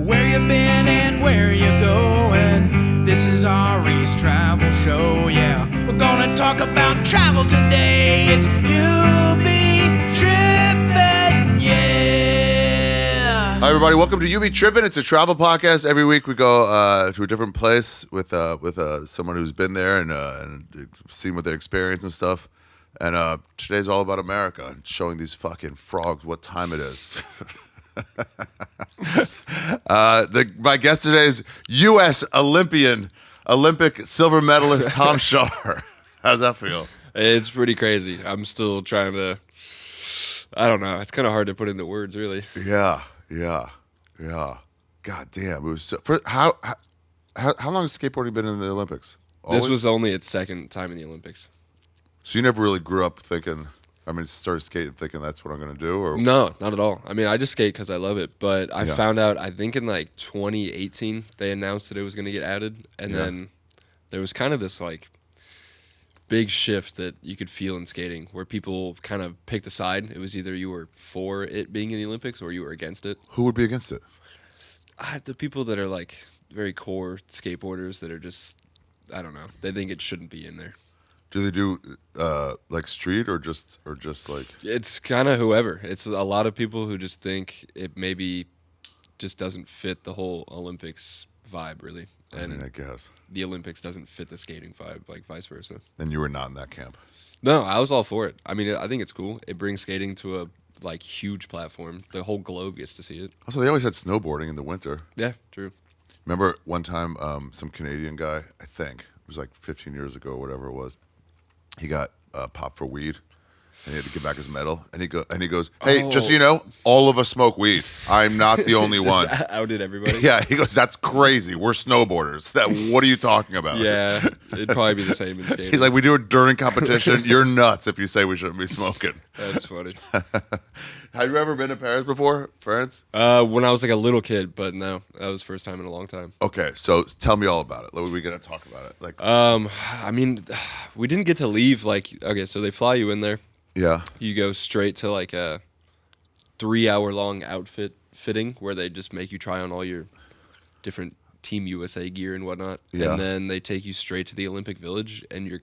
where you been and where you going. This is Ari's travel show, yeah. We're gonna talk about travel today. It's You Be Trippin, yeah. Hi everybody, welcome to You Be Trippin. It's a travel podcast. Every week we go to a different place with someone who's been there and seen what they experience and stuff. And today's all about America and showing these fucking frogs what time it is. My guest today is U.S. Olympic silver medalist Tom Schaar. How does that feel? It's pretty crazy. I'm still trying to, I don't know. It's kind of hard to put into words, really. Yeah. God damn. It was so, how long has skateboarding been in the Olympics? Always? This was only its second time in the Olympics. So you never really grew up thinking, started skating thinking that's what I'm going to do? Or No, not at all. I mean, I just skate because I love it. But I Yeah. found out, I think in like 2018, they announced that it was going to get added. And Yeah. then there was kind of this like big shift that you could feel in skating where people kind of picked a side. It was either you were for it being in the Olympics or you were against it. Who would be against it? The people that are like very core skateboarders that are just, I don't know. They think it shouldn't be in there. Do they do like street or just like? It's kind of whoever. It's a lot of people who just think it maybe just doesn't fit the whole Olympics vibe, really. And I guess. the Olympics doesn't fit the skating vibe, like vice versa. And you were not in that camp. No, I was all for it. I mean, I think it's cool. It brings skating to a like huge platform. The whole globe gets to see it. Also, they always had snowboarding in the winter. Yeah, true. Remember one time, some Canadian guy, I think it was like 15 years ago, or whatever it was. He got popped for weed, and he had to give back his medal. And he goes, "Hey, just so you know, all of us smoke weed. I'm not the only one." Just outed everybody. Yeah, he goes, "That's crazy. We're snowboarders. What are you talking about?" Yeah, it'd probably be the same in skating. He's like, "We do it during competition. You're nuts if you say we shouldn't be smoking." That's funny. Have you ever been to Paris before, France? When I was like a little kid, but no, that was the first time in a long time. Okay, so tell me all about it. We're gonna talk about it. Like, I mean, we didn't get to leave. Like, okay, so they fly you in there. yeah, You go straight to like a 3-hour-long outfit fitting where they just make you try on all your different Team USA gear and whatnot. Yeah. And then they take you straight to the Olympic Village, and you're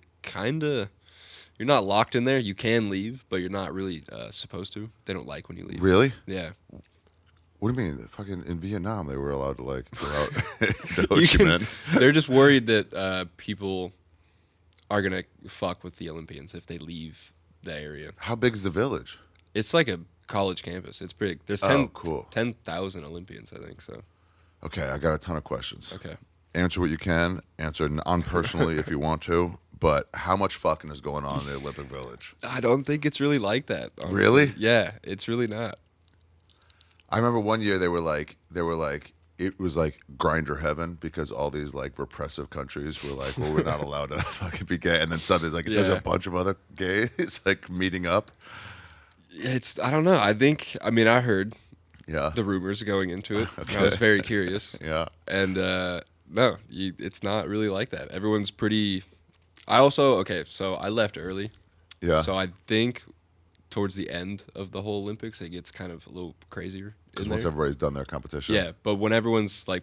not locked in there. You can leave, but you're not really supposed to. They don't like when you leave. really? Yeah. What do you mean? Fucking in Vietnam, they were allowed to like go out. They're just worried that people are going to fuck with the Olympians if they leave the area. How big is the village? It's like a college campus. It's big. There's Cool. 10,000 Olympians, I think, so. Okay, I got a ton of questions. Okay. Answer what you can. Answer non-personally if you want to. But how much fucking is going on in the Olympic Village? I don't think it's really like that. Honestly. Really? Yeah, it's really not. I remember one year they were like, it was like grinder heaven because all these like repressive countries were like, well, we're not allowed to fucking be gay. And then suddenly like there's Yeah. a bunch of other gays like meeting up. I don't know. I heard Yeah. the rumors going into it. Okay. I was very curious. Yeah. And no, it's not really like that. Everyone's pretty. So I left early. Yeah. So I think towards the end of the whole Olympics, it gets kind of a little crazier. Because in once there. everybody's done their competition. Yeah, but when everyone's like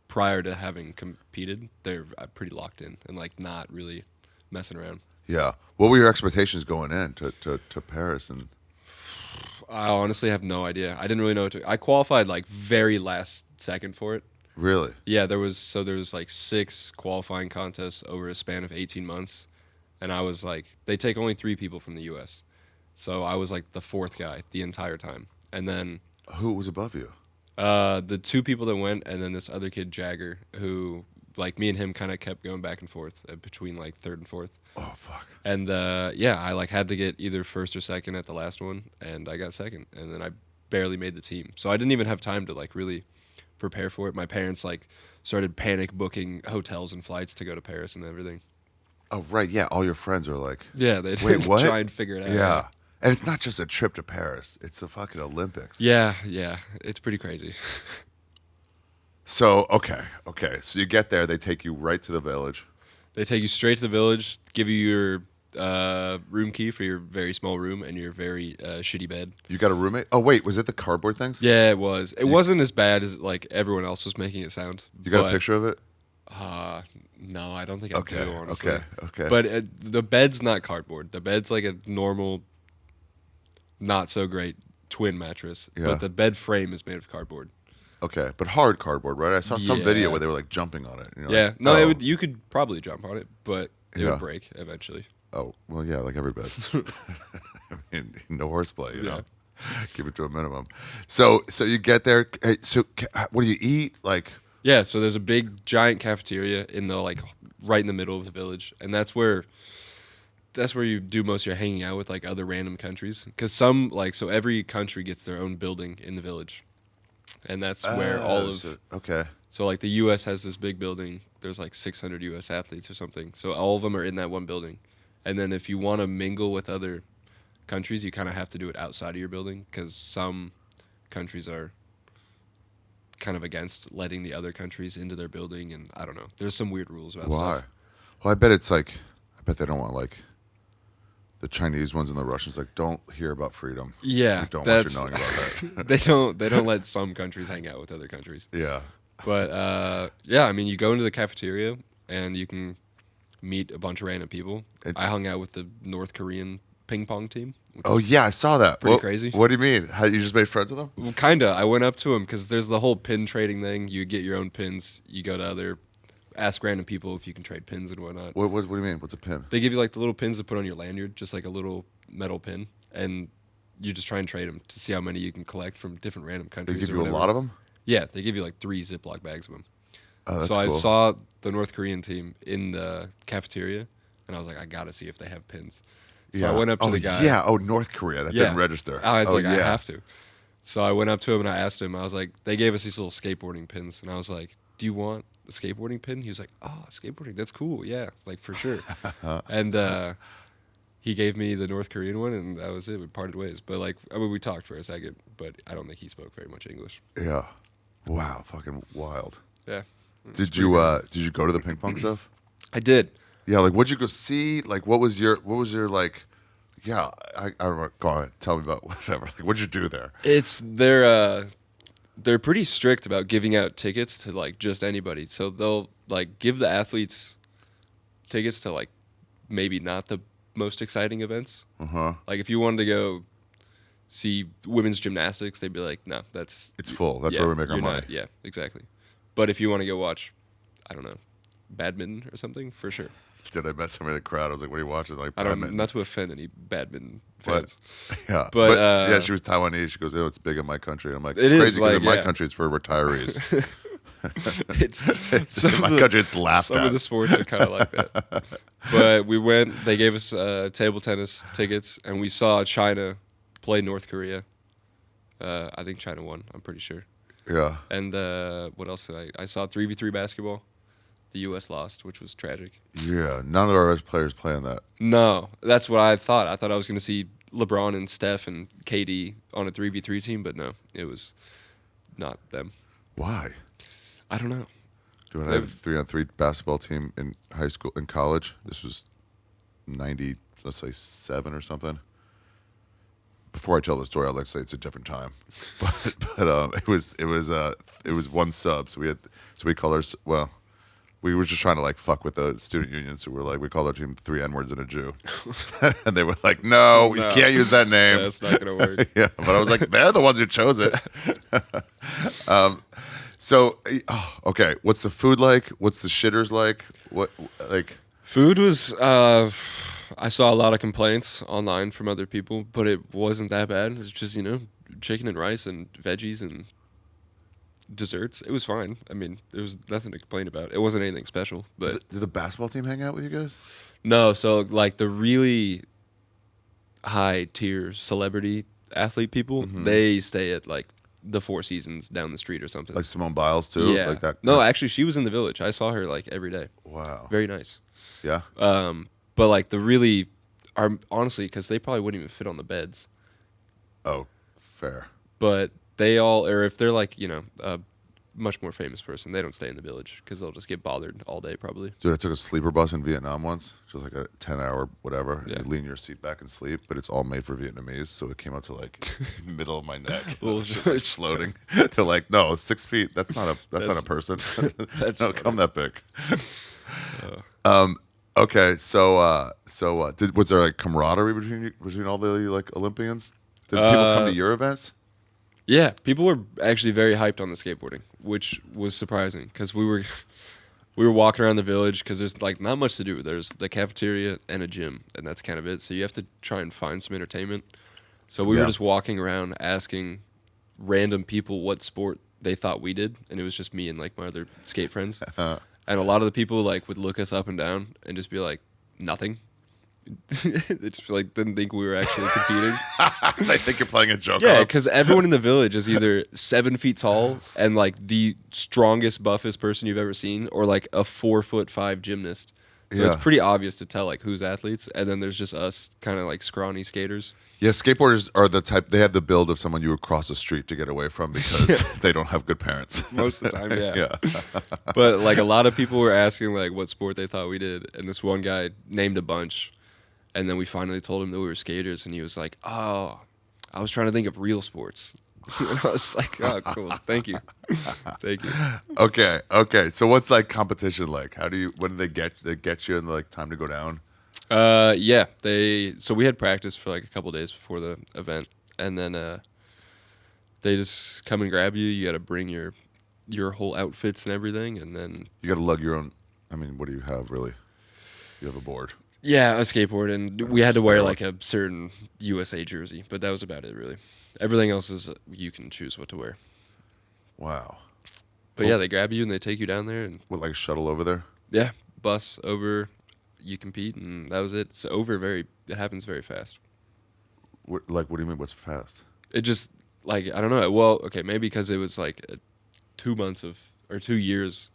prior to having competed, they're pretty locked in and like not really messing around. Yeah. What were your expectations going in to Paris? And I honestly have no idea. I didn't really know I qualified like very last second for it. really? Yeah, there was like 6 qualifying contests over a span of 18 months, and I was like, they take only 3 people from the U.S., so I was like the 4th guy the entire time, and then Who was above you? the 2 people that went, and then this other kid Jagger, who like me and him kind of kept going back and forth between like 3rd and 4th. Oh fuck. And I like had to get either 1st or 2nd at the last one, and I got 2nd, and then I barely made the team, so I didn't even have time to like really prepare for it. My parents like started panic booking hotels and flights to go to Paris and everything. Oh right, yeah. All your friends are like, Yeah, they wait, what? try and figure it out. Yeah. And it's not just a trip to Paris; it's the fucking Olympics. Yeah, it's pretty crazy. So okay. So you get there, they take you right to the village. They take you straight to the village, give you your room key for your very small room and your very shitty bed. You got a roommate? Oh wait, was it the cardboard things? Yeah, it was. It wasn't as bad as like everyone else was making it sound. You got a picture of it? No, I don't think I do, honestly. Okay. But the bed's not cardboard. The bed's like a normal, not so great twin mattress. Yeah. But the bed frame is made of cardboard. Okay, but hard cardboard, right? I saw some video Yeah. where they were like jumping on it. Yeah. Like, No, oh. you could probably jump on it, but it Yeah. would break eventually. Oh, well, yeah, like every bed. I mean, no horseplay, you know. Keep it to a minimum. So you get there. Hey, so what do you eat? Like, Yeah, so there's a big giant cafeteria in the like right in the middle of the village, and that's where you do most of your hanging out with like other random countries, because some like so every country gets their own building in the village, and that's where all of okay. so like the U.S. has this big building. There's like 600 U.S. athletes or something, so all of them are in that one building, and then if you want to mingle with other countries, you kind of have to do it outside of your building, because some countries are kind of against letting the other countries into their building, and I don't know. There's some weird rules about Why? stuff. Well, I bet it's like, I bet they don't want like the Chinese ones and the Russians like don't hear about freedom. Yeah, We don't want you that's knowing about that. they don't let some countries hang out with other countries. Yeah. But yeah, I mean, you go into the cafeteria and you can meet a bunch of random people. I hung out with the North Korean ping pong team. Oh yeah, I saw that. Pretty crazy. What do you mean? How you just made friends with them? Well, kinda. I went up to him because there's the whole pin trading thing. You get your own pins. You go to ask random people if you can trade pins and whatnot. What do you mean? What's a pin? They give you like the little pins to put on your lanyard, just like a little metal pin, and you just try and trade them to see how many you can collect from different random They countries. give or you a whatever. lot of them. Yeah, they give you like 3 Ziploc bags of them. Oh, that's So cool. I saw the North Korean team in the cafeteria, and I was like, I gotta see if they have pins. So I went up to the guy. Yeah. Oh, North Korea. That didn't register. I was like, yeah. I have to. So I went up to him and I asked him. I was like, they gave us these little skateboarding pins, and I was like, do you want a skateboarding pin? He was like, oh, skateboarding, that's cool. Yeah, like for sure. And he gave me the North Korean one, and that was it. We parted ways. But like, I mean, we talked for a second, but I don't think he spoke very much English. Yeah. Wow. Fucking wild. Yeah. Did you go to the ping pong stuff? I did. Yeah. Like, what'd you go see? Like, what was your like? Yeah. I don't know. Go on. Tell me about whatever. Like, what'd you do there? They're pretty strict about giving out tickets to like just anybody. So they'll like give the athletes tickets to like maybe not the most exciting events. Like if you wanted to go see women's gymnastics, they'd be like, no, it's full. That's where we make our money. Yeah, exactly. But if you want to go watch, I don't know, badminton or something, for sure. Did I met somebody in the crowd? I was like, "What are you watching?" Like, I don't, badminton. not to offend any badminton But- fans. Yeah, But, yeah, she was Taiwanese. She goes, "Oh, it's big in my country." And I'm like, It is, "Crazy because like, in my yeah. country it's for retirees. It's in my country it's laughed some at." of the sports are kind of like that. But we went. They gave us table tennis tickets, and we saw China play North Korea. I think China won. I'm pretty sure. Yeah, And what else did I saw 3v3 basketball. The U.S. lost, which was tragic. yeah. None of our players playing that. No, that's what I thought. I thought I was going to see LeBron and Steph and KD on a 3v3 team, but no, it was not them. Why? I don't know. Dude, I had a 3-on-3 basketball team in high school, in college. This was 90, let's say 7 or something. Before I tell the story, I'd like to say it's a different time, but it was one sub. So we call ours, well, we were just trying to like fuck with the student union. So we're like, we called our team 3 N-words and a Jew, and they were like, no, you can't use that name. That's not going to work. Yeah, but I was like, they're the ones who chose it. So, okay, what's the food like? What's the shitters like? What like? Food was, I saw a lot of complaints online from other people, but it wasn't that bad. It was just, chicken and rice and veggies and desserts. It was fine. I mean, there was nothing to complain about. It wasn't anything special, but Did the basketball team hang out with you guys? no. So like the really high tier celebrity athlete people, they stay at like the Four Seasons down the street or something. Like Simone Biles too? yeah. Like that? No, actually, she was in the Village. I saw her like every day. Wow. Very nice. Yeah? But like the really are honestly, because they probably wouldn't even fit on the beds. Oh, fair. But they all, or if they're like much more famous person. They don't stay in the village because they'll just get bothered all day probably. Dude, I took a sleeper bus in Vietnam once, just like a 10-hour whatever. Yeah. You lean your seat back and sleep, but it's all made for Vietnamese, so it came up to like middle of my neck. It was just like floating. They're like, no, 6 feet. That's not a person. That's no, funny. come that big. Okay, so was there like camaraderie between all the like Olympians? Did people come to your events? Yeah, people were actually very hyped on the skateboarding, which was surprising because we were walking around the village because there's like not much to do. There's the cafeteria and a gym, and that's kind of it. So you have to try and find some entertainment. So we were just walking around asking random people what sport they thought we did, and it was just me and like my other skate friends. And a lot of the people like would look us up and down and just be like, nothing. They just like didn't think we were actually competing. I think you're playing a joke. Yeah, because everyone in the village is either 7 feet tall and like the strongest, buffest person you've ever seen, or like a 4'5" gymnast. So it's pretty obvious to tell like who's athletes, and then there's just us kind of like scrawny skaters. Yeah, skateboarders are the type. They have the build of someone you would cross the street to get away from because they don't have good parents. Most of the time, yeah. Yeah. But like a lot of people were asking like what sport they thought we did, and this one guy named a bunch. And then we finally told him that we were skaters, and he was like, "Oh, I was trying to think of real sports." And I was like, "Oh, cool, thank you, thank you." Okay. So what's like competition like? When do they get you and like time to go down? Yeah, so we had practice for like a couple days before the event, and then they just come and grab you. You got to bring your whole outfits and everything, and then You got to lug your own. I mean, what do you have really? You have a board. yeah, a skateboard, and we had to wear like a certain USA jersey, but that was about it really. Everything else is you can choose what to wear. Wow. But yeah, they grab you and they take you down there, and What, like shuttle over there? yeah, bus over, you compete, and that was it. It's over it happens very fast. What do you mean? What's fast? It just, like, I don't know. Well, okay, maybe because it was like 2 years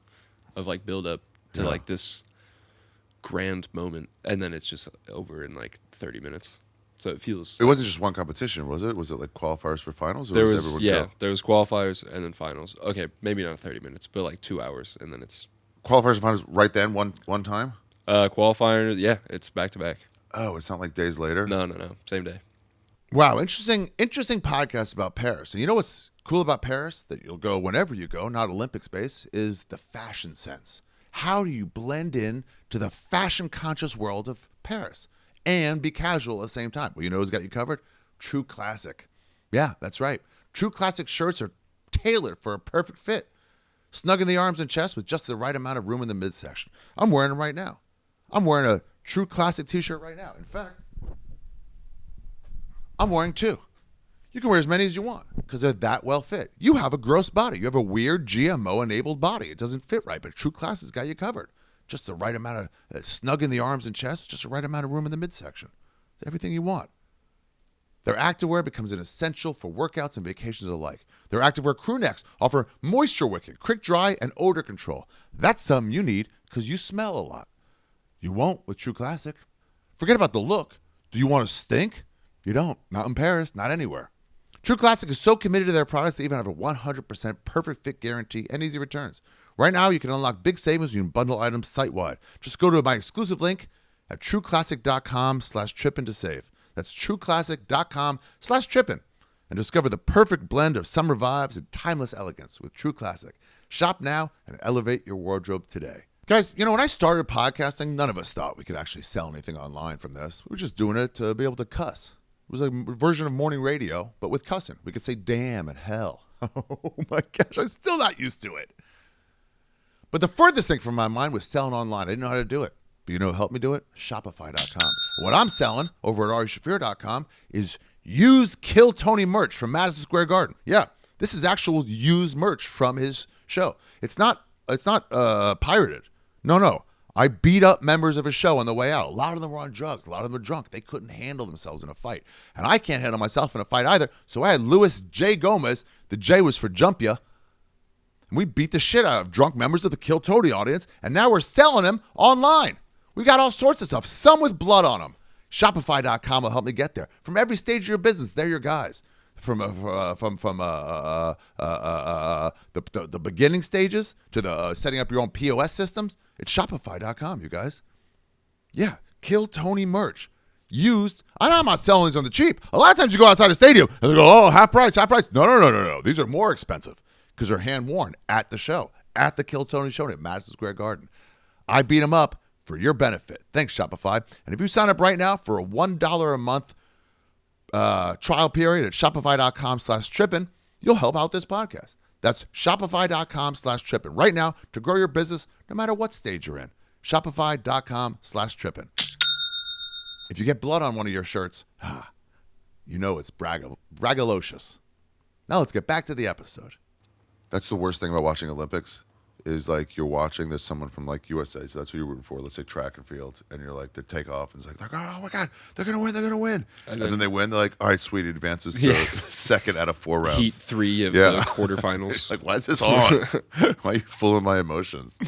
of like build up to like this grand moment, and then it's just over in like 30 minutes. So it feels. It wasn't just one competition, was it? Was it like qualifiers for finals? Or There was was everyone go? there was qualifiers and then finals. Okay, maybe not 30 minutes, but like 2 hours, and then it's Qualifiers and finals right then, one time? qualifier. Yeah, it's back to back. Oh, it's not like days later? No, same day. Wow, interesting podcast about Paris. And you know what's cool about Paris? That you'll go whenever you go, not Olympic space, is the fashion sense. How do you blend in to the fashion-conscious world of Paris and be casual at the same time? Well, you know who's got you covered? True Classic. Yeah, that's right. True Classic shirts are tailored for a perfect fit. Snug in the arms and chest with just the right amount of room in the midsection. I'm wearing them right now. I'm wearing a True Classic t-shirt right now. In fact, I'm wearing two. You can wear as many as you want because they're that well fit. You have a gross body. You have a weird GMO-enabled body. It doesn't fit right, but True Classic's got you covered. Just the right amount of snug in the arms and chest, just the right amount of room in the midsection. Everything you want. Their activewear becomes an essential for workouts and vacations alike. Their activewear crew necks offer moisture wicking, quick dry, and odor control. That's something you need because you smell a lot. You won't with True Classic. Forget about the look. Do you want to stink? You don't. Not in Paris. Not anywhere. True Classic is so committed to their products they even have a 100% perfect fit guarantee and easy returns. Right now, you can unlock big savings when you bundle items site-wide. Just go to my exclusive link at trueclassic.com/trippin to save. That's trueclassic.com/trippin and discover the perfect blend of summer vibes and timeless elegance with True Classic. Shop now and elevate your wardrobe today. Guys, you know, when I started podcasting, none of us thought we could actually sell anything online from this. We were just doing it to be able to cuss. It was a version of morning radio, but with cussing. We could say damn and hell. Oh my gosh, I'm still not used to it. But the furthest thing from my mind was selling online. I didn't know how to do it. But you know who helped me do it? Shopify.com. What I'm selling over at Shaffir.com is used Kill Tony merch from Madison Square Garden. Yeah, this is actual used merch from his show. It's not pirated. No. I beat up members of his show on the way out. A lot of them were on drugs. A lot of them were drunk. They couldn't handle themselves in a fight. And I can't handle myself in a fight either. So I had Louis J. Gomez. The J was for Jump Ya. And we beat the shit out of drunk members of the Kill Tony audience. And now we're selling them online. We got all sorts of stuff. Some with blood on them. Shopify.com will help me get there. From every stage of your business, they're your guys. From the beginning stages to the setting up your own POS systems, it's Shopify.com, you guys. Yeah, Kill Tony merch. Used. I'm not selling these on the cheap. A lot of times you go outside a stadium and they go, oh, half price, half price. No. These are more expensive because they're hand worn at the show, at the Kill Tony show at Madison Square Garden. I beat them up for your benefit. Thanks, Shopify. And if you sign up right now for a $1 a month trial period at shopify.com/trippin, you'll help out this podcast. That's shopify.com/trippin right now to grow your business no matter what stage you're in. Shopify.com/trippin. If you get blood on one of your shirts, you know it's braggalocious. Now let's get back to the episode. That's the worst thing about watching Olympics is like you're watching, there's someone from like USA, so that's who you're rooting for, let's say track and field, and you're like, they take off, and it's like, oh my God, they're going to win. And then they win, they're like, all right, sweet, it advances to second out of 4 rounds. Heat 3 of the quarterfinals. Like, why is this on? Why are you fooling my emotions?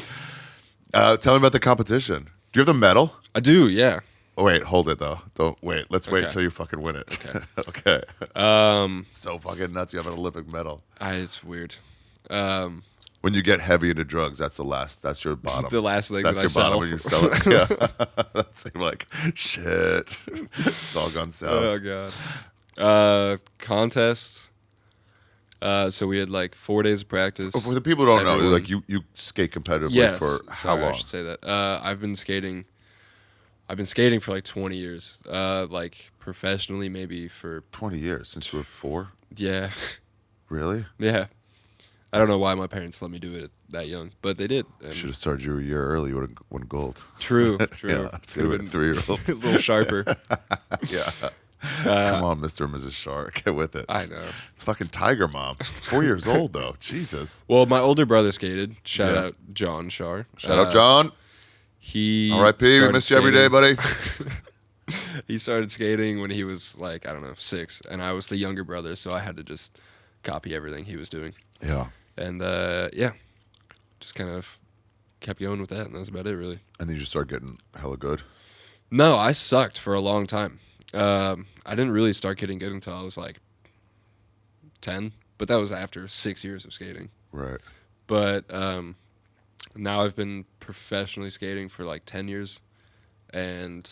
Tell me about the competition. Do you have the medal? I do, yeah. Oh, wait, hold it though. Don't wait. Let's wait until you fucking win it. Okay. Okay. So fucking nuts. You have an Olympic medal. It's weird. When you get heavy into drugs, that's the last. That's your bottom. The last thing that's that your I sell. bottom when you sell it. Yeah. That's like shit. It's all gone south. Oh god. Contest. So we had like 4 days of practice. For the people who don't know, like you skate competitively for how long? I should say that. I've been skating for like 20 years. Like professionally, maybe for 20 years since you were 4. Yeah. Really? Yeah. I don't know why my parents let me do it that young, but they did. You should have started you a year early. You would have won gold. True. Yeah, Could have been 3-year-old. a little sharper. Yeah. Come on, Mr. and Mrs. Shark. Get with it. I know. Fucking Tiger Mom. 4 years old, though. Jesus. Well, my older brother skated. Shout out John Schaar. Shout out John. He R.I.P. We miss you every day, buddy. He started skating when he was like, I don't know, 6. And I was the younger brother, so I had to just copy everything he was doing. Yeah. And, just kind of kept going with that, and that was about it, really. And then you just start getting hella good? No, I sucked for a long time. I didn't really start getting good until I was like 10, but that was after 6 years of skating. Right. But now I've been professionally skating for like 10 years, and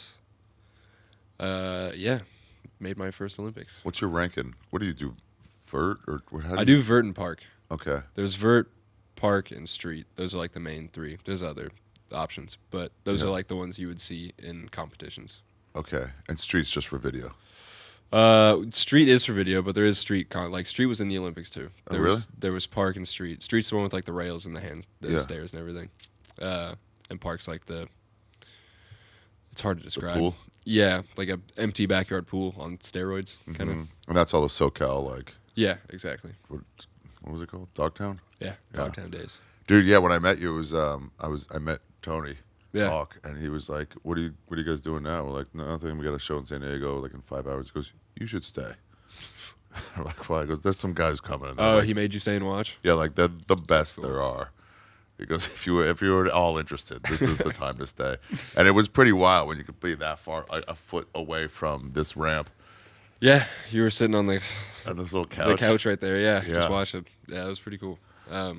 made my first Olympics. What's your ranking? What do you do? Vert? Or how I do vert and park. Okay. There's vert, park, and street. Those are like the main 3. There's other options, but those are like the ones you would see in competitions. Okay. And street's just for video? Street is for video, but there is street like street was in the Olympics too. There was park and street. Street's the one with like the rails and the stairs and everything. And park's like it's hard to describe. The pool? Yeah, like a empty backyard pool on steroids, kind of. And that's all the SoCal, like. Yeah, exactly. What was it called? Dogtown? Yeah, Dogtown days. Dude, yeah. When I met you, it was I met Tony. Yeah. Hawk, and he was like, "What are you guys doing now?" We're like, "Nothing. We got a show in San Diego, like in 5 hours." He goes, "You should stay." I'm like, "Why?" He goes, "There's some guys coming." And Oh, like, he made you stay and watch? yeah, like they're the best there are. He goes, if you were all interested, this is the time to stay. And it was pretty wild when you could be that far, like a foot away from this ramp. Yeah, you were sitting on this little couch. the couch right there. Yeah, Yeah. just watching. Yeah, it was pretty cool. Yeah,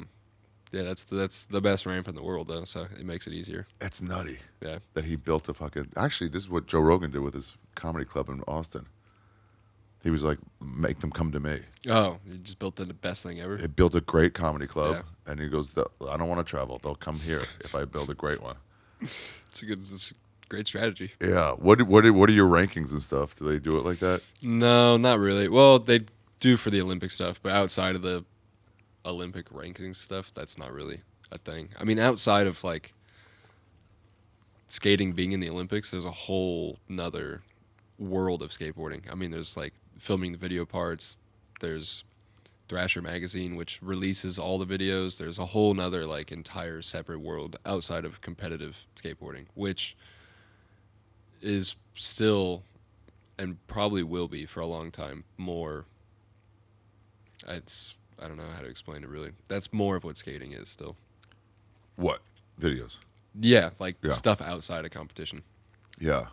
that's the best ramp in the world though, so it makes it easier. It's nutty. Yeah. That he built a fucking. Actually, this is what Joe Rogan did with his comedy club in Austin. He was like, make them come to me. Oh, you just built the best thing ever. He built a great comedy club, Yeah. and he goes, I don't want to travel. They'll come here if I build a great one. It's a great strategy. Yeah. What are your rankings and stuff? Do they do it like that? No, not really. Well, they do for the Olympic stuff, but outside of the Olympic rankings stuff, that's not really a thing. I mean, outside of like skating being in the Olympics, there's a whole nother world of skateboarding. I mean, there's like filming the video parts. There's Thrasher magazine, which releases all the videos. There's a whole nother like entire separate world outside of competitive skateboarding, which is still and probably will be for a long time more. I don't know how to explain it really. That's more of what skating is still. What? Videos? Yeah, like Yeah. stuff outside of competition. Yeah.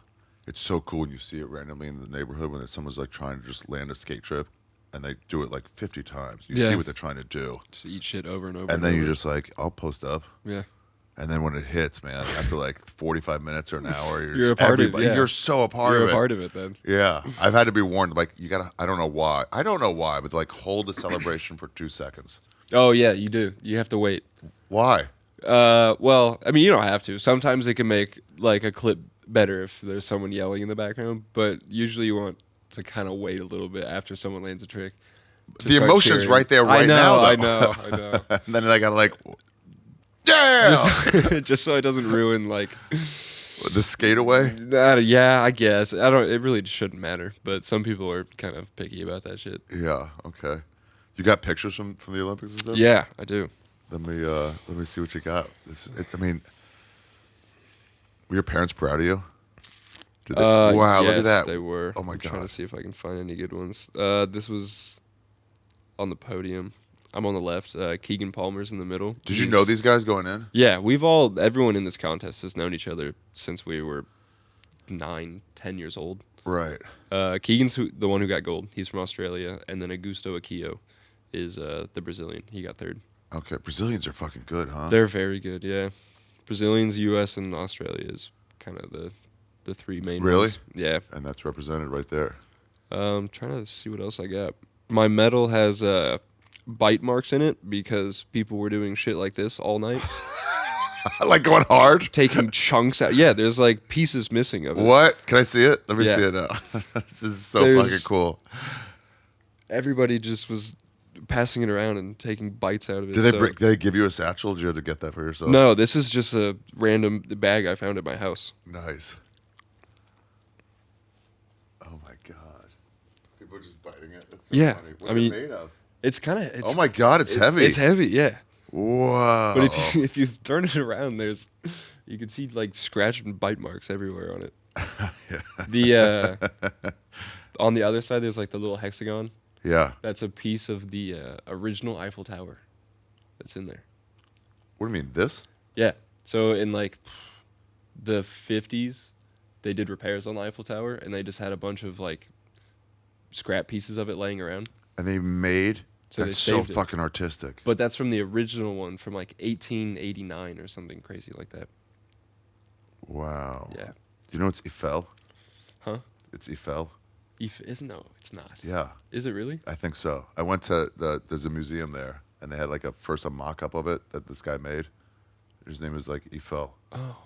It's so cool when you see it randomly in the neighborhood when someone's like trying to just land a skate trip and they do it like 50 times. You Yeah. see what they're trying to do. Just eat shit over and over. And then over. you're just like, I'll post up. Yeah. And then when it hits, man, after like 45 minutes or an hour, You're just a part of it, everybody- yeah. You're so a part You're of a it. part of it then. Yeah. I've had to be warned, like, you gotta, I don't know why, but like hold the celebration for 2 seconds. Oh yeah, you do. You have to wait. Why? Well, I mean, you don't have to. Sometimes it can make like a clip better if there's someone yelling in the background, but usually you want to kind of wait a little bit after someone lands a trick. to The start emotion's cheering. right there right now, though. I know. And then I gotta like, yeah! Just so it doesn't ruin like. The skate away? Yeah, I guess. I don't. It really shouldn't matter, but some people are kind of picky about that shit. Yeah, okay. You got pictures from the Olympics and stuff? Yeah, I do. Let me see what you got. I mean, were your parents proud of you? Did they, wow, look at yes, that. They were. Oh my I'm trying God. to see if I can find any good ones. This was on the podium. I'm on the left. Keegan Palmer's in the middle. Did you know these guys going in? Yeah, everyone in this contest has known each other since we were 9, 10 years old. Right. Keegan's the one who got gold. He's from Australia, and then Augusto Aquillo is the Brazilian. He got third. Okay, Brazilians are fucking good, huh? They're very good. Yeah, Brazilians, U.S., and Australia is kind of the 3 main. Really? ones. Yeah. And that's represented right there. Trying to see what else I got. My medal has bite marks in it because people were doing shit like this all night, Like going hard? taking chunks out. Yeah, there's like pieces missing of it. What? Can I see it? Let me Yeah. see it now. This is so There's- fucking cool. Everybody just was passing it around and taking bites out of it. Did they, so- did they give you a satchel? Did you have to get that for yourself? No, this is just a random bag I found at my house. Nice. Oh my God. People are just biting it. That's so Yeah, funny. What's I mean- it made of? It's kind of. Oh my God, it's heavy. It's heavy, yeah. Whoa. But if you turn it around, you can see like scratch and bite marks everywhere on it. The on the other side, there's like the little hexagon. Yeah. That's a piece of the original Eiffel Tower that's in there. What do you mean, this? Yeah. So in like the 50s, they did repairs on the Eiffel Tower, and they just had a bunch of like scrap pieces of it laying around. And they made... So that's they so saved it. fucking artistic. But that's from the original one from like 1889 or something crazy like that. Wow. Yeah. Do you know it's Eiffel? Huh? It's Eiffel. No, it's not. Yeah, Is it really? I think so. I went to there's a museum there, and they had like a mock-up of it that this guy made. His name was like Eiffel. Oh.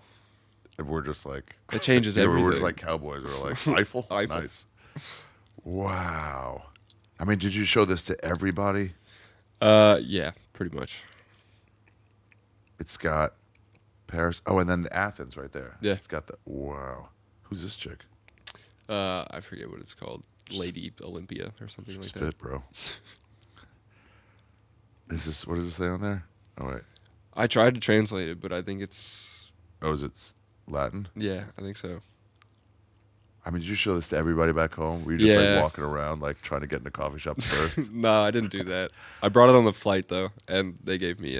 And we're just like... It changes We're everything. just like cowboys. We're like, Eiffel? Eiffel. Nice. Wow. I mean, did you show this to everybody? Yeah, pretty much. It's got Paris. Oh, and then the Athens right there. Yeah. It's got the... Wow. Who's this chick? I forget what it's called. Lady Olympia or something She's like that. fit, bro. What does it say on there? Oh, wait. I tried to translate it, but I think it's... Oh, is it Latin? Yeah, I think so. I mean, did you show this to everybody back home? Were you just Yeah. like walking around, like trying to get in a coffee shop first? No, I didn't do that. I brought it on the flight, though, and they gave me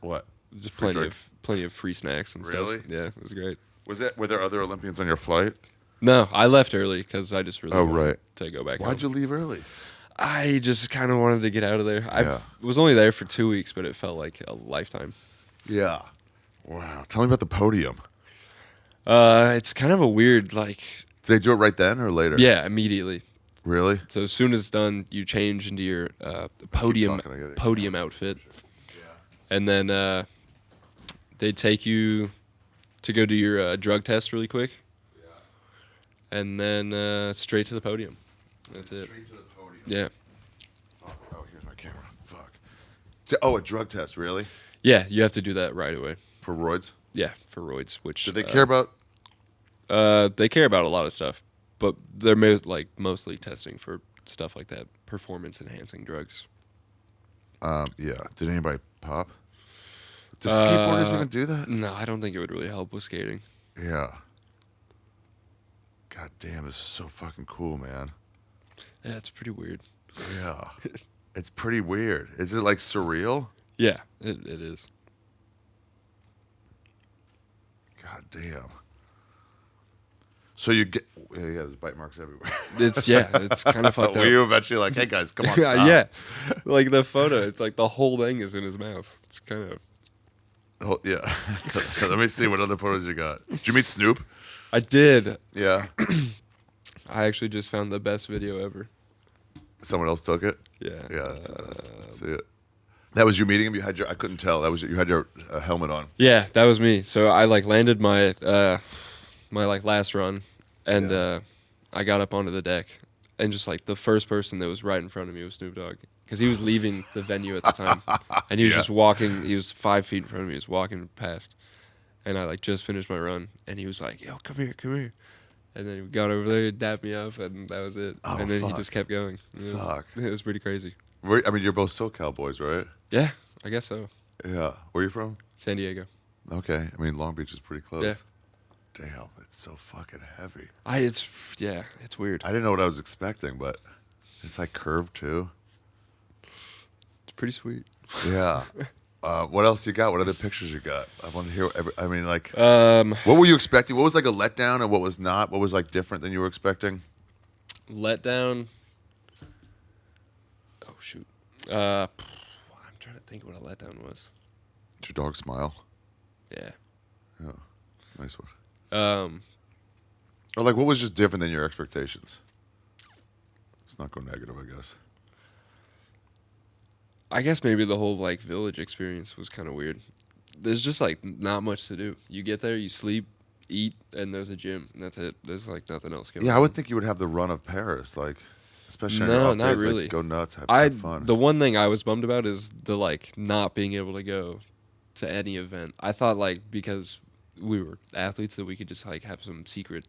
What? just Free plenty of free snacks and Really? stuff. Yeah, it was great. Were there other Olympians on your flight? No, I left early because I just really Oh, wanted right. to go back Why'd home. you leave early? I just kind of wanted to get out of there. I Yeah. was only there for 2 weeks, but it felt like a lifetime. Yeah. Wow. Tell me about the podium. It's kind of a weird, like, Did they do it right then or later? yeah, immediately. Really? So as soon as it's done, you change into your podium talking, I get it. podium outfit, and then they take you to go do your drug test really quick, and then straight to the podium. That's it. Straight to the podium. Yeah, Oh, here's my camera. Fuck. Oh, a drug test, really? yeah. You have to do that right away. For roids? Yeah, for roids. Which Did they care about? They care about a lot of stuff, but they're mostly testing for stuff like that, performance enhancing drugs. Yeah. Did anybody pop? Does skateboarders even do that? No, I don't think it would really help with skating. Yeah. God damn, this is so fucking cool, man. Yeah, it's pretty weird. Yeah. It's pretty weird. Is it like surreal? Yeah, it is. God damn. So you get there's bite marks everywhere. It's kind of fucked Were up. you eventually like, hey guys, come on, stop. Yeah, like the photo, it's like the whole thing is in his mouth. It's kind of. Oh, yeah. Let me see what other photos you got. Did you meet Snoop? I did. Yeah. I actually just found the best video ever. Someone else took it. Yeah. Yeah, that's the best. Let's see it. That was you meeting him. I couldn't tell. That was you had your helmet on. Yeah, that was me. So I like landed my my like last run, and I got up onto the deck, and just like the first person that was right in front of me was Snoop Dogg, because he was leaving the venue at the time, and he was just walking. He was 5 feet in front of me. He was walking past, and I like just finished my run, and he was like, "Yo, come here." And then he got over there, dapped me up, and that was it. Oh, and then fuck. he just kept going. Fuck. It was pretty crazy. I mean, you're both SoCal boys, right? Yeah, I guess so. Yeah. Where are you from? San Diego. Okay. I mean, Long Beach is pretty close. Yeah. Damn, it's so fucking heavy. It's weird. I didn't know what I was expecting, but it's like curved too. It's pretty sweet. Yeah. What else you got? What other pictures you got? I want to hear. Like, Um, what were you expecting? What was like a letdown, and what was not? What was like different than you were expecting? letdown. Oh shoot. I'm trying to think what a letdown was. Did your dog smile? Yeah. Yeah, it's a nice one. Or like, what was just different than your expectations? Let's not go negative, I guess. I guess maybe the whole like village experience was kind of weird. There's just like not much to do. You get there, you sleep, eat, and there's a gym, and that's it. There's like nothing else going on. Yeah, I would think you would have the run of Paris, like, especially on your No, off not days, really. Like, go nuts, have fun. The one thing I was bummed about is the like not being able to go to any event. I thought like because we were athletes that we could just like have some secret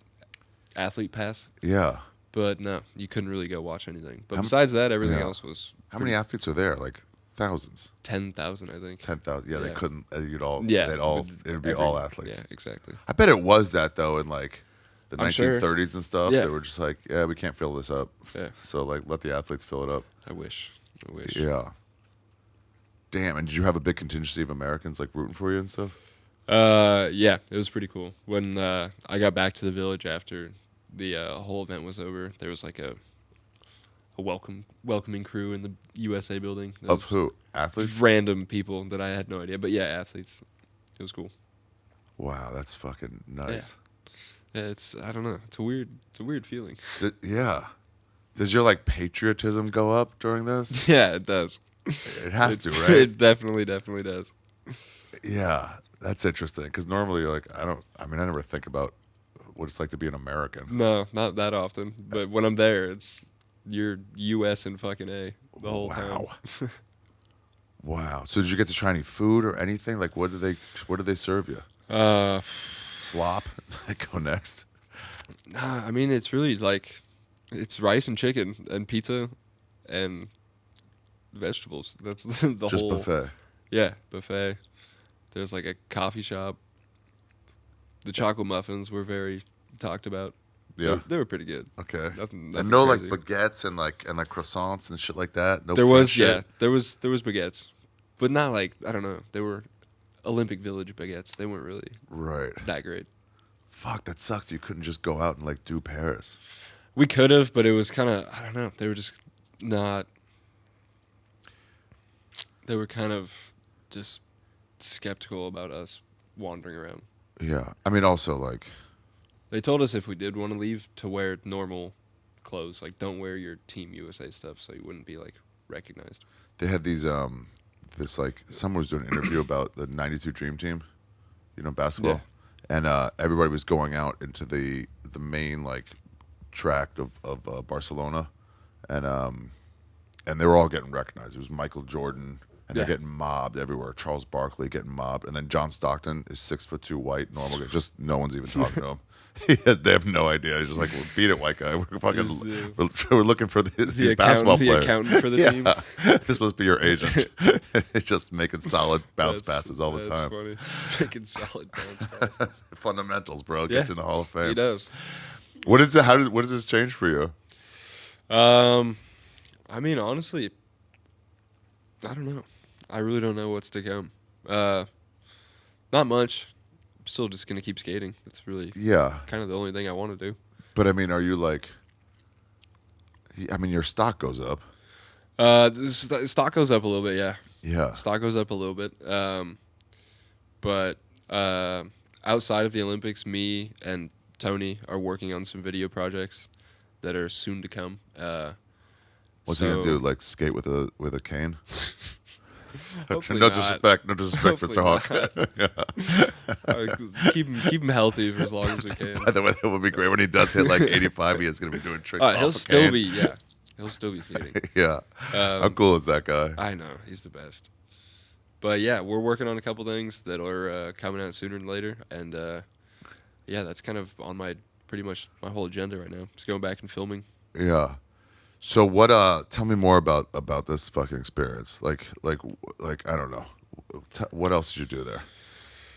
athlete pass, Yeah. but no, you couldn't really go watch anything. But How m- besides that, everything yeah. else was How many athletes are there? Like thousands, 10,000, I think. 10,000. Yeah, they Yeah. couldn't. You'd all. Yeah, They'd all. with It'd be every- all athletes. Yeah, exactly. I bet it was that though in like the I'm sure. 1930s and stuff. Yeah. They were just like, yeah, we can't fill this up. Yeah, So like, let the athletes fill it up. I wish. Yeah. Damn. And did you have a big contingency of Americans like rooting for you and stuff? Yeah, it was pretty cool. When I got back to the village after the whole event was over, there was like a welcoming crew in the USA building. There Of was who? Athletes? Random people that I had no idea, but yeah, athletes. It was cool. Wow, that's fucking nice. Yeah, I don't know. It's a weird feeling. Yeah. Does your like patriotism go up during this? Yeah, it does. It has to, right? It definitely does. Yeah, that's interesting. Because normally, like, I never think about what it's like to be an American. No, not that often. But when I'm there, you're US and fucking A the whole time. Wow. So did you get to try any food or anything? Like, what did they serve you? Slop. Go next. Nah, I mean, it's really like, it's rice and chicken and pizza and vegetables. That's the Just whole buffet. Yeah, buffet. There's like a coffee shop. The chocolate muffins were very talked about. Yeah. They were pretty good. Okay. Nothing And no crazy. like baguettes and like croissants and shit like that. No There French was shit? there was baguettes, but not like, I don't know. They were Olympic Village baguettes. They weren't really Right. that great. Fuck, that sucks. You couldn't just go out and like do Paris. We could have, but it was kind of, I don't know. They were just not. They were kind of just skeptical about us wandering around. Yeah. I mean, also like. They told us if we did want to leave to wear normal clothes, like don't wear your Team USA stuff, so you wouldn't be like recognized. They had these this like someone was doing an interview about the '92 Dream Team, basketball, and everybody was going out into the main like tract of Barcelona, and they were all getting recognized. It was Michael Jordan, and they're getting mobbed everywhere. Charles Barkley getting mobbed, and then John Stockton is 6'2" white, normal guy. Just no one's even talking to him. They have no idea. He's just like, well, beat it, white guy. We're looking for these basketball players. The accountant for the team. This must be your agent. Just making solid bounce passes all the That's time. funny. Making solid bounce passes. Fundamentals, bro. Gets you in the Hall of Fame. He does. What does this change for you? I mean, honestly, I don't know. I really don't know what's to come. Not much. still just gonna keep skating. That's really Yeah. kind of the only thing I want to do. But I mean, are you like? I mean, your stock goes up. Stock goes up a little bit, yeah. Yeah. Stock goes up a little bit. But outside of the Olympics, me and Tony are working on some video projects that are soon to come. What's he gonna do? Like skate with a cane? Hopefully no not. disrespect, Mr. Hawk. Keep him healthy for as long as we can. By the way, that would be great when he does hit like 85. He is gonna be doing tricks. Off He'll a still cane. be, yeah. He'll still be skating. Yeah. How cool is that guy? I know, he's the best. But yeah, we're working on a couple things that are coming out sooner than later, and yeah, that's kind of on pretty much my whole agenda right now. Just going back and filming. Yeah. So what? Tell me more about this fucking experience. Like I don't know. What else did you do there?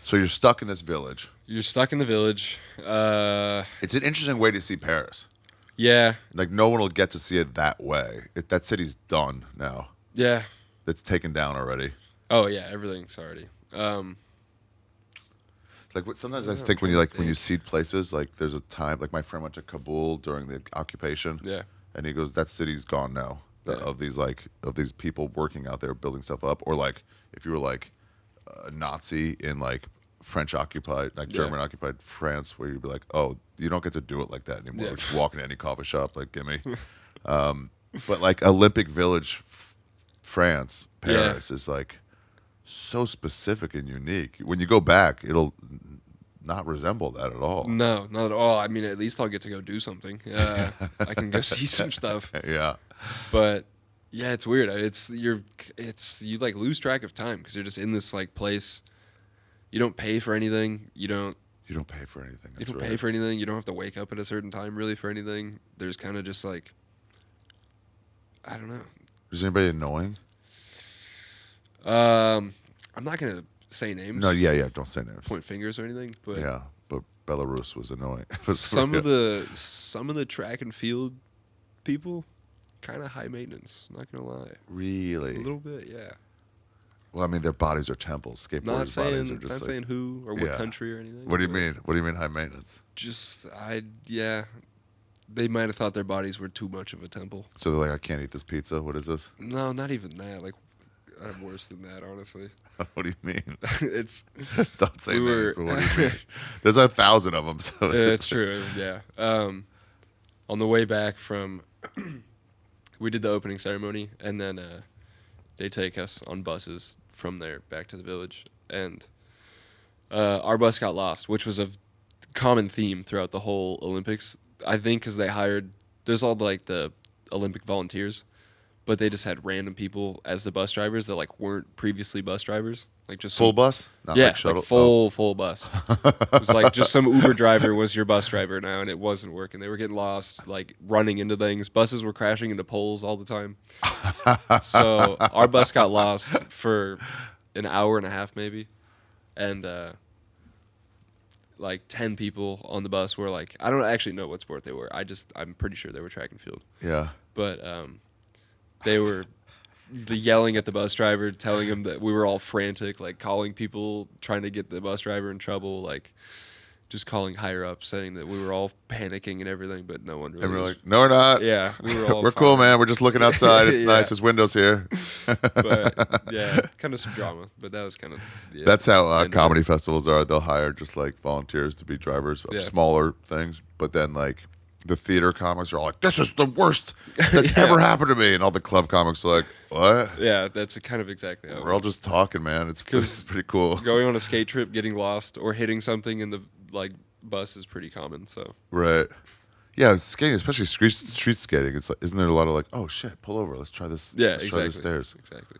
So you're stuck in this village. You're stuck in the village. It's an interesting way to see Paris. Yeah. Like no one will get to see it that way. That city's done now. Yeah. It's taken down already. Oh yeah, everything's already. Like sometimes I think when you see places, like there's a time, like my friend went to Kabul during the occupation. Yeah. And he goes, that city's gone now. Yeah. Of these people working out there building stuff up, or like if you were like a Nazi in like French occupied, like German occupied France, where you'd be like, oh, you don't get to do it like that anymore. Yeah. Just walk in any coffee shop, like gimme. But like Olympic Village, France, Paris is like so specific and unique. When you go back, it'll not resemble that at all. No, not at all. I mean, at least I'll get to go do something. I can go see some stuff. Yeah. But yeah, it's weird. You like lose track of time because you're just in this like place. You don't pay for anything. You don't pay for anything. You don't pay for anything. You don't have to wake up at a certain time really for anything. There's kind of just like, I don't know. Is anybody annoying? I'm not gonna say names. No, yeah, don't say names. Point fingers or anything. But yeah, but Belarus was annoying. some of the track and field people, kind of high maintenance. Not gonna lie. Really? A little bit, yeah. Well, I mean, their bodies are temples. Skateboarders' bodies are just not like, saying who or what country or anything. What do you mean? What do you mean high maintenance? Just they might have thought their bodies were too much of a temple. So they're like, I can't eat this pizza. What is this? No, not even that. Like, I'm worse than that, honestly. What do you mean? It's don't say names, but what do you mean? There's 1,000 of them. So it's true. Yeah. On the way back from, we did the opening ceremony, and then they take us on buses from there back to the village, and our bus got lost, which was a common theme throughout the whole Olympics. I think because there's all like the Olympic volunteers, but they just had random people as the bus drivers that like weren't previously bus drivers, like just full bus, not yeah, like shuttle, full bus. It was like just some Uber driver was your bus driver now, and it wasn't working. They were getting lost, like running into things. Buses were crashing into poles all the time. So our bus got lost for an hour and a half maybe, and like 10 people on the bus were like, I don't actually know what sport they were. I'm pretty sure they were track and field. Yeah. But they were yelling at the bus driver, telling him that we were all frantic, like calling people, trying to get the bus driver in trouble, like just calling higher up, saying that we were all panicking and everything, but no one really. And we're was. like, no, we're not. Yeah, we were all. We're fine. cool, man. We're just looking outside. It's Yeah. nice. There's windows here. But yeah, kind of some drama, but that was kind of. Yeah, That's how end of comedy it. festivals are. They'll hire just like volunteers to be drivers of Yeah. smaller things, but then like the theater comics are all like, "This is the worst that's ever happened to me," and all the club comics are like, "What?" Yeah, that's kind of exactly how it We're all works. just talking, man. It's pretty cool. Going on a skate trip, getting lost, or hitting something in the like bus is pretty common. So Right. Yeah, skating, especially street skating. It's like, isn't there a lot of like, oh shit, pull over, let's try this. yeah, let's exactly. try the stairs. Exactly.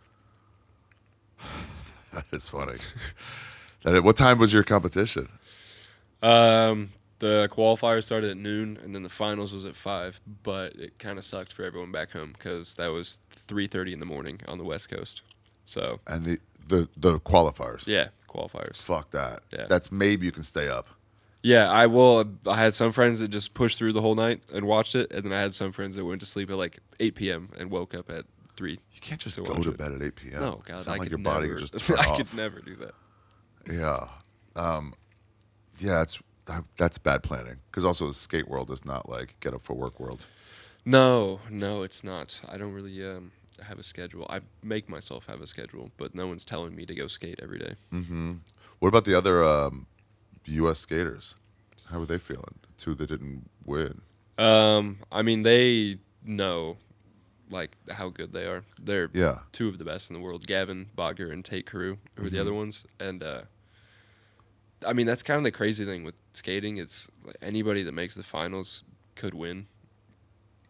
That is funny. What time was your competition? The qualifiers started at noon, and then the finals was at 5. But it kind of sucked for everyone back home because that was 3:30 in the morning on the West Coast. So And the qualifiers. yeah, qualifiers. Fuck that. Yeah. That's maybe you can stay up. Yeah, I had some friends that just pushed through the whole night and watched it, and then I had some friends that went to sleep at like 8 p.m. and woke up at 3. You can't just to go watch to it. bed at 8 p.m. No, God, It's not I like could your never, body can just turn I off. could never do that. Yeah. Yeah, that's bad planning. Because also the skate world is not like get up for work world. No, it's not. I don't really have a schedule. I make myself have a schedule, but no one's telling me to go skate every day. Mm-hmm. What about the other U.S. skaters? How are they feeling? The two that didn't win. I mean, they know like how good they are. They're Yeah. two of the best in the world. Gavin Bogger and Tate Carew, who are the other ones. And I mean, that's kind of the crazy thing with skating. It's like anybody that makes the finals could win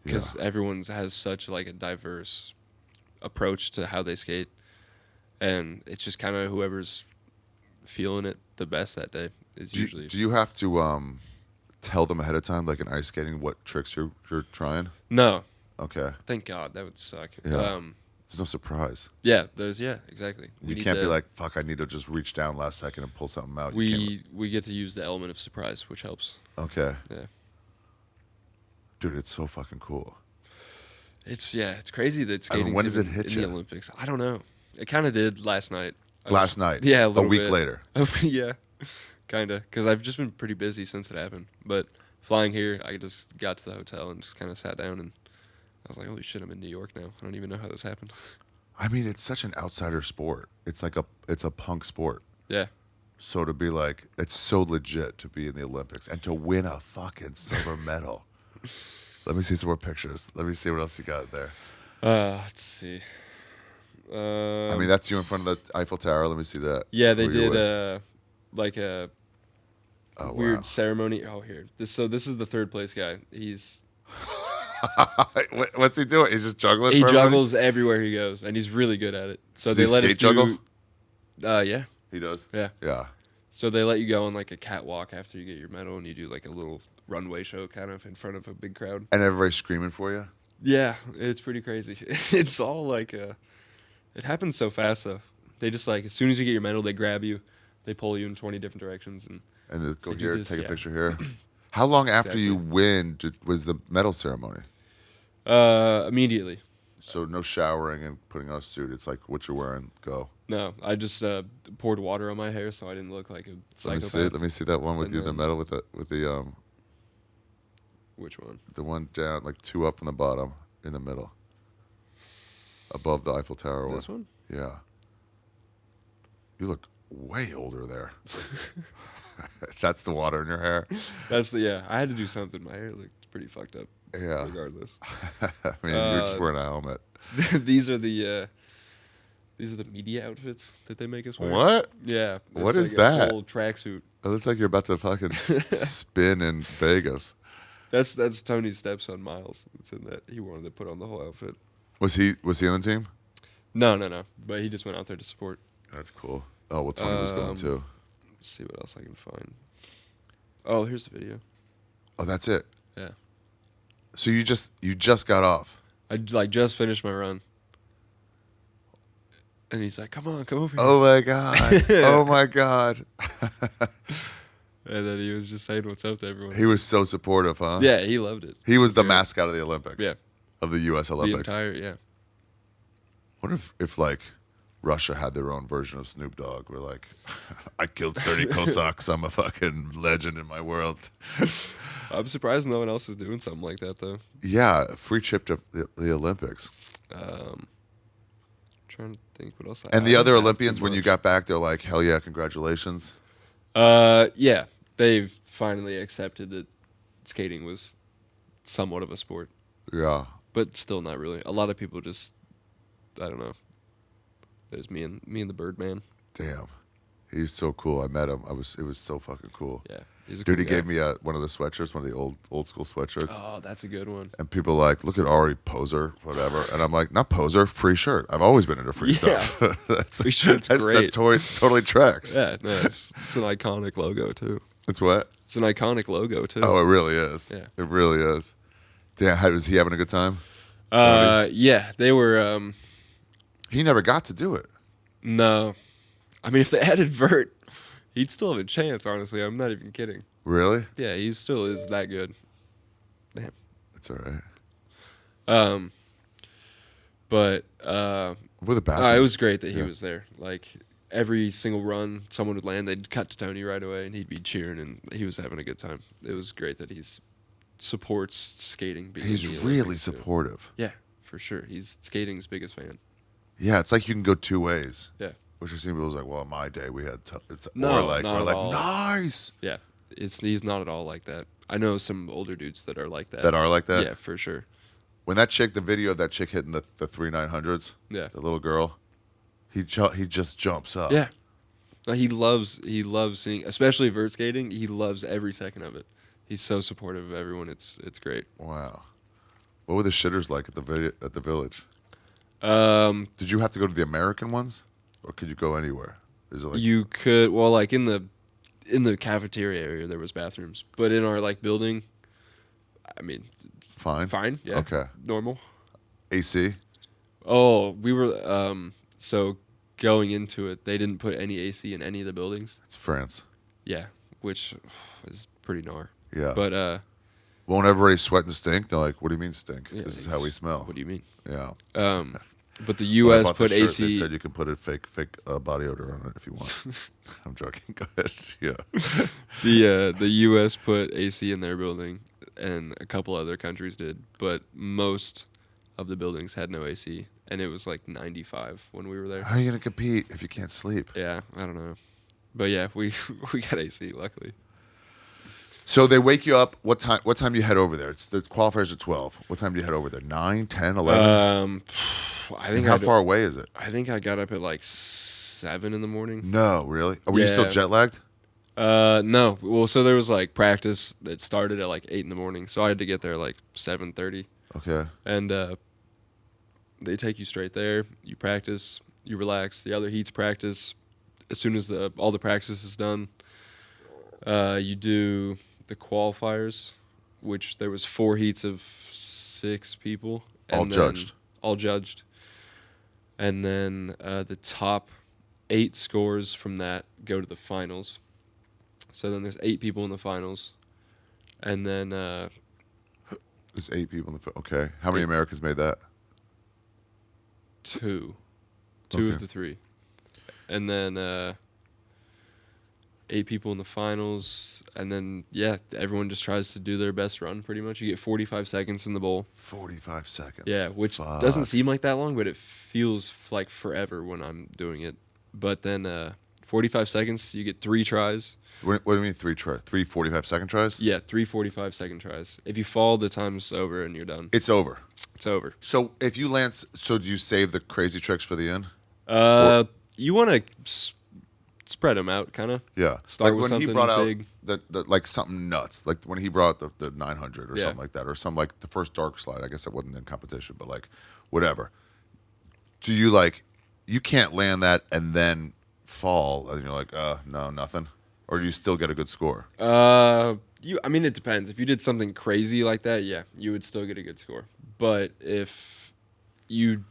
because everyone's has such like a diverse approach to how they skate, and it's just kind of whoever's feeling it the best that day is usually. Do you have to tell them ahead of time, like in ice skating, what tricks you're trying? No, Okay. thank God, that would suck. Yeah. There's no surprise. Yeah, exactly. You can't be like, fuck, I need to just reach down last second and pull something out. We get to use the element of surprise, which helps. Okay. Yeah. Dude, it's so fucking cool. It's crazy that skating's when does it even hit in you? the Olympics. I don't know. It kind of did last night. Last night? Yeah, a little week bit. later. Yeah, kind of. Because I've just been pretty busy since it happened. But flying here, I just got to the hotel and just kind of sat down and I was like, holy shit, I'm in New York now. I don't even know how this happened. I mean, it's such an outsider sport. It's like it's a punk sport. Yeah. So to be like, it's so legit to be in the Olympics and to win a fucking silver medal. Let me see some more pictures. Let me see what else you got there. Let's see. I mean, that's you in front of the Eiffel Tower. Let me see that. Yeah, they Who you did with? like a Oh, weird wow. ceremony. Oh, here. This is the third place guy. What's he doing? He's just juggling. He for everybody? juggles everywhere he goes, and he's really good at it. So Does they he let us skate juggle? Yeah. He does. Yeah. Yeah. So they let you go on like a catwalk after you get your medal, and you do like a little runway show kind of in front of a big crowd. And everybody's screaming for you. Yeah, it's pretty crazy. It's all like it happens so fast though. They just like as soon as you get your medal, they grab you, they pull you in 20 different directions, and And they go So do here, this, take a yeah. picture here. How long after Exactly. you win was the medal ceremony? immediately. So no showering and putting on a suit. It's like what you're wearing. Go. No, I just poured water on my hair so I didn't look like a Let me psychopath. see it. Let me see that one with And you. The then- medal with the Which one? the one down, like two up from the bottom, in the middle, above the Eiffel Tower. This one? Yeah. You look way older there. That's the water in your hair. That's I had to do something. My hair looked pretty fucked up. Yeah. Regardless. I mean, you're just wearing a helmet. These are the media outfits that they make us wear. What? Yeah. What it's is like that? A full tracksuit. It looks like you're about to fucking spin in Vegas. That's Tony's stepson Miles. It's in that he wanted to put on the whole outfit. Was he on the team? No. But he just went out there to support. That's cool. Oh, well, Tony was going too. Let's see what else I can find. Oh, here's the video. Oh, that's it. Yeah. So you just got off. I like just finished my run. And he's like, come on, come over here. Oh my god. Oh my god. And then he was just saying what's up to everyone. He was so supportive, huh? Yeah, he loved it. He was the Yeah. mascot of the Olympics. Yeah. Of the U.S. The Olympics. entire, Wonder if like Russia had their own version of Snoop Dogg. We're like, I killed 30 Cossacks. I'm a fucking legend in my world. I'm surprised no one else is doing something like that, though. Yeah, free trip to the Olympics. Trying to think what else. And I the other don't have Olympians, too when you much. got back, they're like, hell yeah, congratulations. Yeah, they've finally accepted that skating was somewhat of a sport, Yeah. but still not really. A lot of people just, I don't know. There's me and the Birdman. Damn. He's so cool. I met him. It was so fucking cool. Yeah, he's a Dude, cool he guy. gave me one of the sweatshirts, one of the old school sweatshirts. Oh, that's a good one. And people are like, look at Ari, poser, whatever. And I'm like, not poser, free shirt. I've always been into free Yeah. stuff. That's, Free shirt's that great. totally tracks. Yeah, no, it's an iconic logo too. It's what? It's an iconic logo too. Oh, it really is. Yeah. It really is. Damn, was he having a good time? Yeah, they were. He never got to do it. No, I mean if they added Vert, he'd still have a chance. Honestly, I'm not even kidding. Really? Yeah, he still is that good. Damn. It's all right. But With a bathroom. it was great that he Yeah. was there. Like every single run, someone would land, they'd cut to Tony right away, and he'd be cheering, and he was having a good time. It was great that he's supports skating. Being He's in the really Olympics, too. supportive. Yeah, for sure. He's skating's biggest fan. Yeah, it's like you can go two ways. Yeah. Which I've seen people like, well, in my day we had it's No, or like not at all. nice. Yeah, he's not at all like that. I know some older dudes that are like that. That are like that? Yeah, for sure. When that chick, the video of that chick hitting the 3 900s, Yeah. the little girl, he just jumps up. Yeah. No, he loves seeing, especially vert skating. He loves every second of it. He's so supportive of everyone. It's great. Wow. What were the shitters like at the village? Did you have to go to the American ones, or could you go anywhere? Is it like You could, well, like in the cafeteria area there was bathrooms, but in our like building, I mean, fine? Yeah. Okay. Normal. AC? Oh, we were so going into it, they didn't put any AC in any of the buildings. It's France. Yeah, which is pretty gnar. Yeah. But Won't everybody sweat and stink? They're like, what do you mean stink? yeah, This is how we smell. What do you mean? Yeah. But the When I U.S. bought the put shirt, AC. They said you can put a fake body odor on it if you want. I'm joking. Go ahead. Yeah. The U.S. put AC in their building, and a couple other countries did, but most of the buildings had no AC, and it was like 95 when we were there. How are you gonna compete if you can't sleep? Yeah, I don't know, but yeah, we got AC luckily. So they wake you up. What time do you head over there? It's the qualifiers at 12. What time do you head over there? 9, 10, 11? I think How far away is it? I think I got up at like 7 in the morning. No, really? Were you still Yeah. jet lagged? No. Well, so there was like practice that started at like 8 in the morning, so I had to get there like 7:30, Okay. and they take you straight there. You practice, you relax. The other heats practice. As soon as all the practice is done, you do the qualifiers, which there was 4 heats of 6 people. All judged. All judged. And then the top 8 scores from that go to the finals. So then there's 8 people in the finals. And then There's 8 people in the. Okay. How many 8. Americans made that? 2 Okay. of the 3. And then 8 people in the finals, and then everyone just tries to do their best run pretty much. You get 45 seconds in the bowl. 45 seconds. Yeah, which Fuck. doesn't seem like that long, but it feels like forever when I'm doing it. But then 45 seconds, you get 3 tries. What do you mean 3 45-second tries? Yeah, 3 45-second tries. If you fall, the time's over and you're done. It's over. It's over. So if you land, so do you save the crazy tricks for the end? You want to spread them out, kind of. Yeah. Start like with when he something brought big. out the like something nuts, like when he brought the 900 or Yeah. something like that, or some like the first dark slide. I guess that wasn't in competition, but like whatever. Do you like you can't land that and then fall and you're like, no, nothing, or do you still get a good score? I mean, it depends. If you did something crazy like that, yeah, you would still get a good score. But if you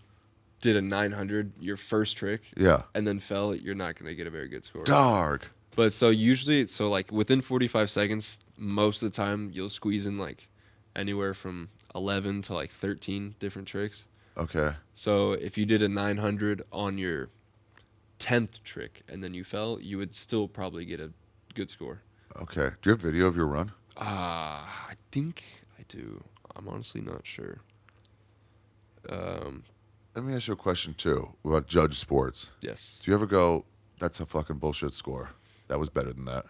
did a 900, your first trick, Yeah. and then fell, you're not going to get a very good score. Dark. But so usually, like within 45 seconds, most of the time you'll squeeze in like anywhere from 11 to like 13 different tricks. Okay. So if you did a 900 on your 10th trick and then you fell, you would still probably get a good score. Okay. Do you have video of your run? I think I do. I'm honestly not sure. Let me ask you a question too about judge sports. Yes. Do you ever go, that's a fucking bullshit score? That was better than that.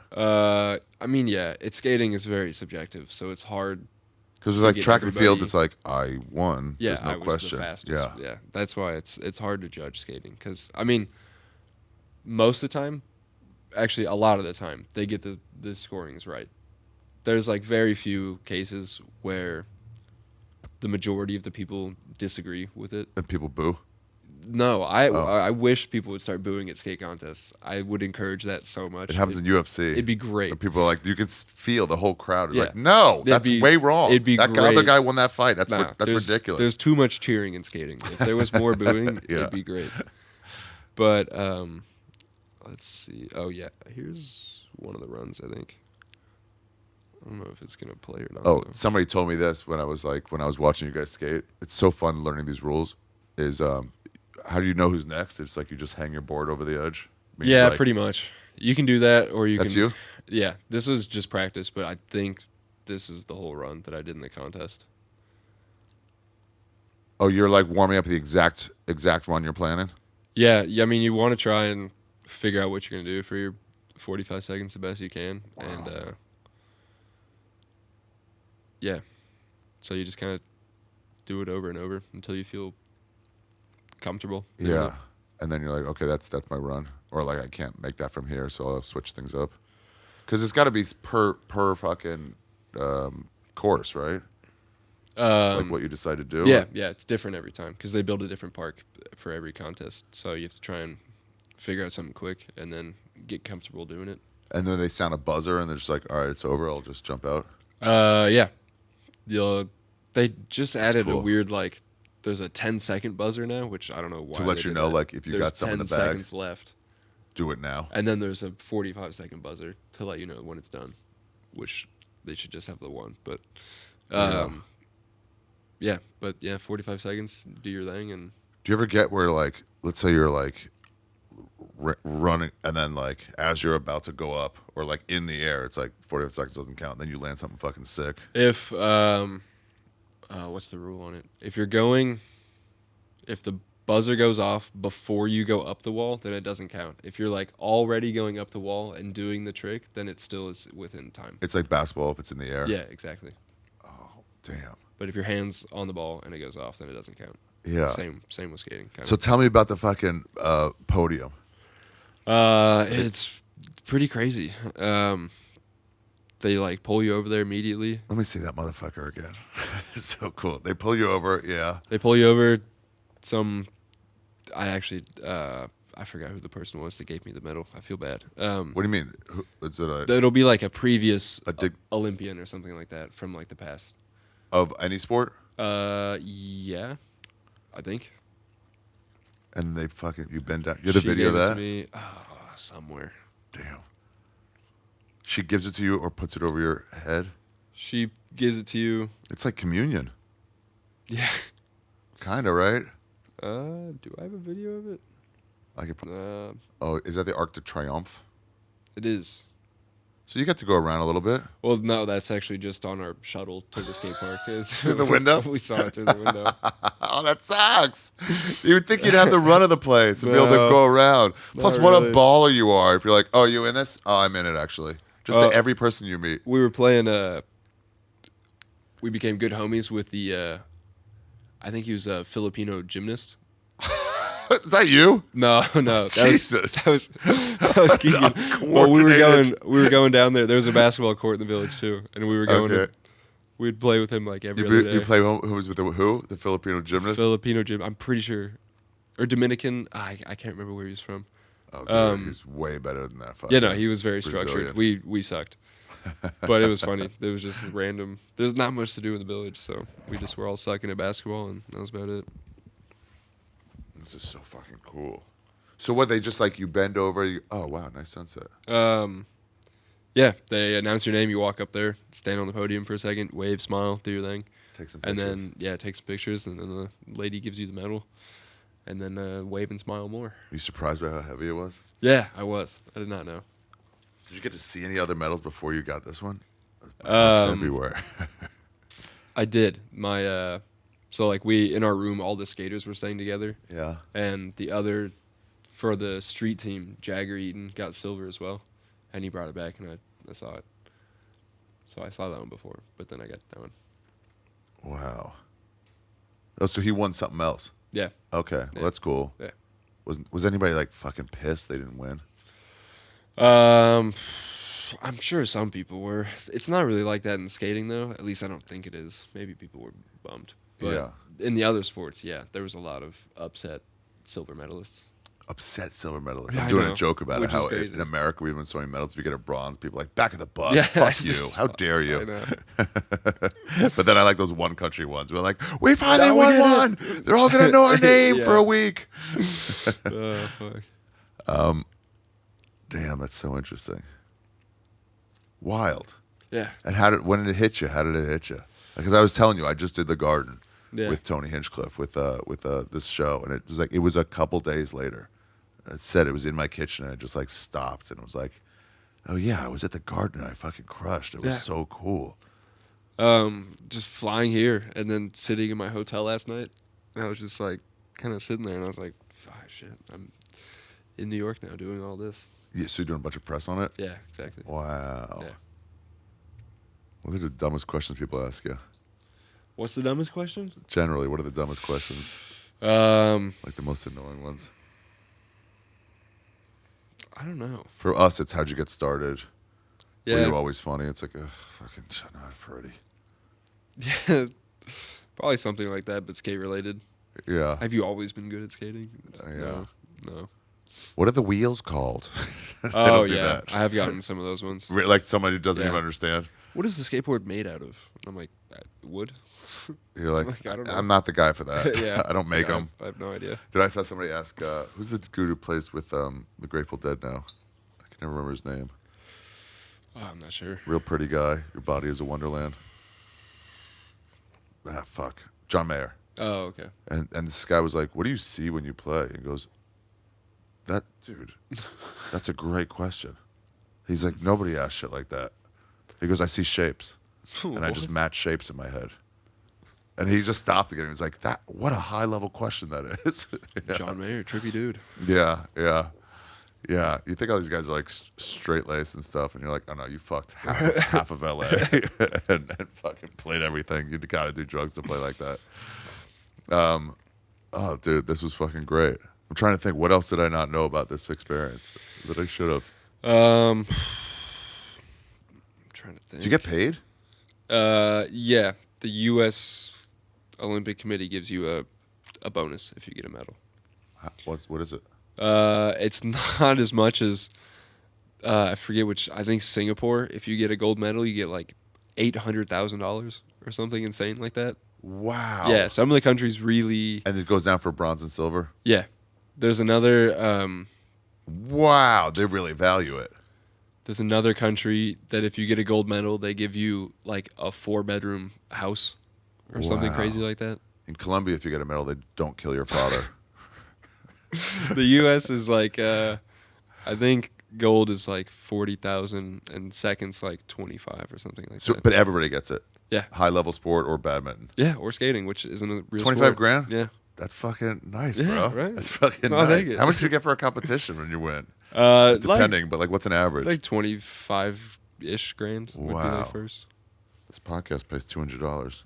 I mean, yeah, skating is very subjective, so it's hard. Because to like get track and field, everybody- it's like I won. Yeah, There's no I was question. the fastest. Yeah. Yeah, that's why it's hard to judge skating. Because I mean, most of the time, actually a lot of the time, they get the scorings right. There's like very few cases where the majority of the people disagree with it. And people boo. No, I wish people would start booing at skate contests. I would encourage that so much. It happens in UFC. It'd be great. And people are like, you can feel the whole crowd is Yeah. like, no, It'd that's be- way wrong. it'd be that great. other guy won that fight. That's Nah, that's there's- ridiculous. There's too much cheering in skating. If there was more booing, Yeah. it'd be great. But let's see. Oh yeah, here's one of the runs. I think. I don't know if it's gonna play or not. Oh, though. somebody told me this when I was watching you guys skate. It's so fun learning these rules. Is how do you know who's next? It's like you just hang your board over the edge. Means Yeah, like- pretty much. You can do that, or you That's can. you? Yeah, this was just practice, but I think this is the whole run that I did in the contest. Oh, you're like warming up the exact run you're planning? Yeah, I mean, you want to try and figure out what you're gonna do for your 45 seconds the best you can, and yeah, so you just kind of do it over and over until you feel comfortable. doing Yeah. it. And then you're like, okay, that's my run. Or like, I can't make that from here, so I'll switch things up. Because it's got to be per fucking course, right? Like what you decide to do? Yeah, it's different every time because they build a different park for every contest. So you have to try and figure out something quick and then get comfortable doing it. And then they sound a buzzer and they're just like, all right, it's over. I'll just jump out. Yeah. They just added cool. a weird, like, there's a 10-second buzzer now, which I don't know why. To let they you did know, that. like, if you There's got some in the 10 bag. seconds left. Do it now. And then there's a 45-second buzzer to let you know when it's done, which they should just have the one. But, yeah, 45 seconds, do your thing. And Do you ever get where, like, let's say you're like running and then like as you're about to go up or like in the air, it's like 45 seconds doesn't count. Then you land something fucking sick. if, what's the rule on it? If the buzzer goes off before you go up the wall, then it doesn't count. If you're like already going up the wall and doing the trick, then it still is within time. It's like basketball if it's in the air. Yeah, exactly. Damn. But if your hand's on the ball and it goes off, then it doesn't count. Yeah. Same with skating. Kind So tell me about the fucking podium. It's pretty crazy. They like pull you over there immediately. Let me see that motherfucker again. It's so cool. They pull you over. Yeah. They pull you over. I actually, I forgot who the person was that gave me the medal. I feel bad. What do you mean? Is it It'll be like a previous dig- Olympian or something like that from like the past. of any sport? Yeah, I think. And they fucking you bend down. You have the She video of gave it to that? me, somewhere. Damn. She gives it to you or puts it over your head. She gives it to you. It's like communion, Yeah. kind of, right? Do I have a video of it? I could. Oh, is that the Arc de Triomphe? It is. So you got to go around a little bit. Well, no, that's actually just on our shuttle to the skate park. Through the window? We saw it through the window. Oh, that sucks. You would think you'd have the run of the place and be able to No, go around. Plus, not what a really. baller you are. If you're like, oh, you in this? Oh, I'm in it, actually. Just to every person you meet. We were playing. We became good homies with the. I think he was a Filipino gymnast. Is that you? No. Jesus. That was Keegan. Well, we were going down there. There was a basketball court in the village too, and we were going. Okay. We'd play with him like every other day. You play who was with who? The Filipino gymnast? Filipino gym. I'm pretty sure, or Dominican. I can't remember where he was from. Oh, dude, he's way better than that. Yeah, no, he was very Brazilian. structured. We sucked, but it was funny. It was just random. There's not much to do in the village, so we just were all sucking at basketball, and that was about it. This is so fucking cool. So what, they just like you bend over, oh wow, nice sunset. Yeah, they announce your name, you walk up there, stand on the podium for a second, wave, smile, do your thing. Take some And pictures. then, take some pictures, and then the lady gives you the medal, and then wave and smile more. Are you surprised by how heavy it was? Yeah, I was. I did not know. Did you get to see any other medals before you got this one? It's everywhere. I did. So like in our room, all the skaters were staying together, Yeah. and the other, for the street team, Jagger Eaton got silver as well, and he brought it back, and I saw it. So I saw that one before, but then I got that one. Wow. Oh, so he won something else. Yeah. Okay, well, Yeah. that's cool. Yeah. Was anybody like fucking pissed they didn't win? I'm sure some people were. It's not really like that in skating, though. At least I don't think it is. Maybe people were bummed. But Yeah. in the other sports, yeah, there was a lot of upset silver medalists. Upset silver medalists. Yeah, I'm I doing know, a joke about it. which is How crazy. in America we win so many medals. If you get a bronze, people are like back of the bus. Yeah, Fuck you. How dare you? I know. But then I like those one country ones. We're like, we finally Yeah, we won did one. They're all gonna know our name Yeah. for a week. Oh, fuck. Damn, that's so interesting. Wild. Yeah. And when did it hit you? How did it hit you? Because I was telling you, I just did the Garden Yeah. with Tony Hinchcliffe with this show, and it was a couple days later, it said it was in my kitchen, and I just like stopped and was like, oh yeah, I was at the garden and I fucking crushed. It was so cool. Just flying here and then sitting in my hotel last night. And I was just like kind of sitting there and I was like, shit, I'm in New York now doing all this. Yeah, so you're doing a bunch of press on it? Yeah, exactly. Wow. Yeah. What are the dumbest questions people ask you? What's the dumbest question? Generally, what are the dumbest questions? Like the most annoying ones. I don't know. For us, it's how'd you get started? Yeah. Were you always funny? It's like, fucking shut up, Freddie. Yeah. Probably something like that, but skate related. Yeah. Have you always been good at skating? Yeah. No. What are the wheels called? They Oh, don't do yeah. that. I have gotten some of those ones. Like somebody who doesn't Yeah. even understand. What is the skateboard made out of? And I'm like, wood? You're like, Like, I don't know. I'm not the guy for that. Yeah. I don't make Yeah, them. I have no idea. Did I saw somebody ask, who's the dude who plays with the Grateful Dead now? I can never remember his name. Oh, I'm not sure. Real pretty guy. Your body is a wonderland. Ah, fuck. John Mayer. Oh, okay. And this guy was like, what do you see when you play? He goes, dude, that's a great question. He's like, nobody asks shit like that. He goes, I see shapes. And I just match shapes in my head. And he just stopped again. He was like, what a high level question that is. Yeah. John Mayer, trippy dude. Yeah. You think all these guys are like straight laced and stuff, and you're like, oh no, you fucked half of LA and fucking played everything. You gotta do drugs to play like that. Oh, dude, this was fucking great. I'm trying to think, what else did I not know about this experience that I should have? I'm trying to think. Did you get paid? Yeah. The U.S. Olympic Committee gives you a bonus if you get a medal. What is it? It's not as much as I forget which. I think Singapore. If you get a gold medal, you get like $800,000 or something insane like that. Wow. Yeah, some of the countries really. And it goes down for bronze and silver? Yeah, there's another. Wow, they really value it. There's another country that if you get a gold medal, they give you like a 4-bedroom house or something Wow. crazy like that. In Colombia, if you get a medal, they don't kill your father. The U.S. is like, I think gold is like 40,000 and second's like 25 or something like that. But everybody gets it. Yeah. High level sport or badminton. Yeah, or skating, which isn't a real 25 sport. grand? Yeah. That's fucking nice, Yeah, bro. right? That's fucking No, I'll nice. take it. How much do you get for a competition when you win? Depending. But like, what's an average? Like 25-ish grand would be Wow. like first. This podcast pays $200.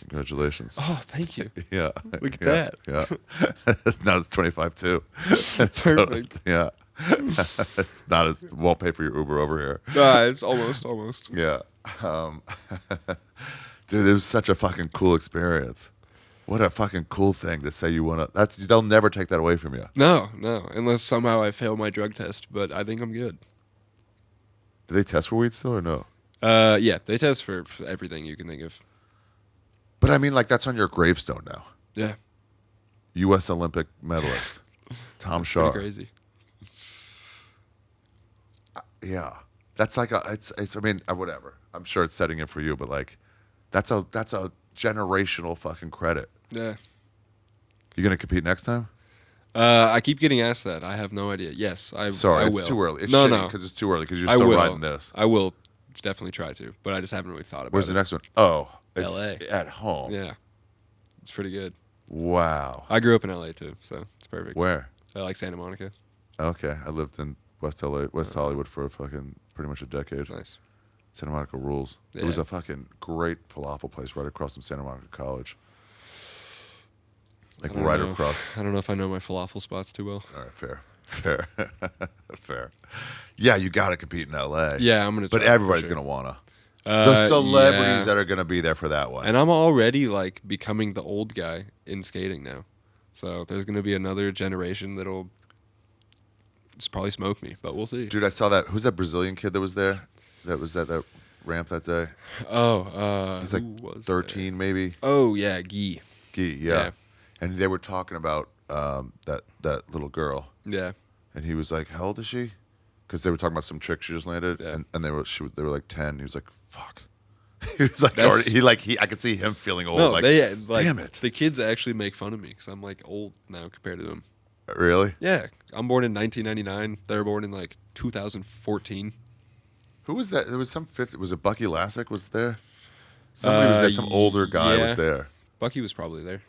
Congratulations. Oh, thank you. Yeah. Look at Yeah, that. Yeah. Now it's 25 too. Perfect. Yeah. It's not as won't pay for your Uber over here. It's almost. Yeah. Dude, it was such a fucking cool experience. What a fucking cool thing to say you want to. They'll never take that away from you. No, unless somehow I fail my drug test, but I think I'm good. Do they test for weed still or no? Yeah, they test for everything you can think of. But I mean, like, that's on your gravestone now. Yeah. U.S. Olympic medalist, Tom Pretty Schaar. crazy. Yeah, that's like it's. I mean, whatever. I'm sure it's setting it for you, but like, that's a generational fucking credit. Yeah. You gonna compete next time? I keep getting asked that. I have no idea. Yes, Sorry, I it's will. too early. It's no, because it's too early because you're I still will. riding this. I will definitely try to, but I just haven't really thought about Where's it. the next one? Oh, it's LA. at home. Yeah. It's pretty good. Wow. I grew up in LA too, so it's perfect. Where? I like Santa Monica. Okay, I lived in West Hollywood for fucking pretty much a decade. Nice. Santa Monica rules. It was Yeah. a fucking great falafel place right across from Santa Monica College. Like I don't right know. across. I don't know if I know my falafel spots too well. All right, fair. Fair. Yeah, you got to compete in LA. Yeah, I'm gonna. But try for everybody's sure. going to want to. The celebrities yeah. that are going to be there for that one. And I'm already like becoming the old guy in skating now, so there's gonna be another generation that'll just probably smoke me, but we'll see. Dude, I saw that. Who's that Brazilian kid that was there? That was at that ramp that day? He's like who was 13 maybe. there? Oh yeah, Guy. Yeah. And they were talking about that little girl. Yeah. And he was like, how old is she? Because they were talking about some trick she just landed. Yeah. And they were like 10. He was like, fuck. He was like, That's- already, I could see him feeling old. No, like, they like, damn it. The kids actually make fun of me because I'm like old now compared to them. Really? Yeah, I'm born in 1999. They were born in like 2014. Who was that? There was some 50. Was it Bucky Lassick was there? Somebody was there. Some older guy was yeah. there. Bucky was probably there.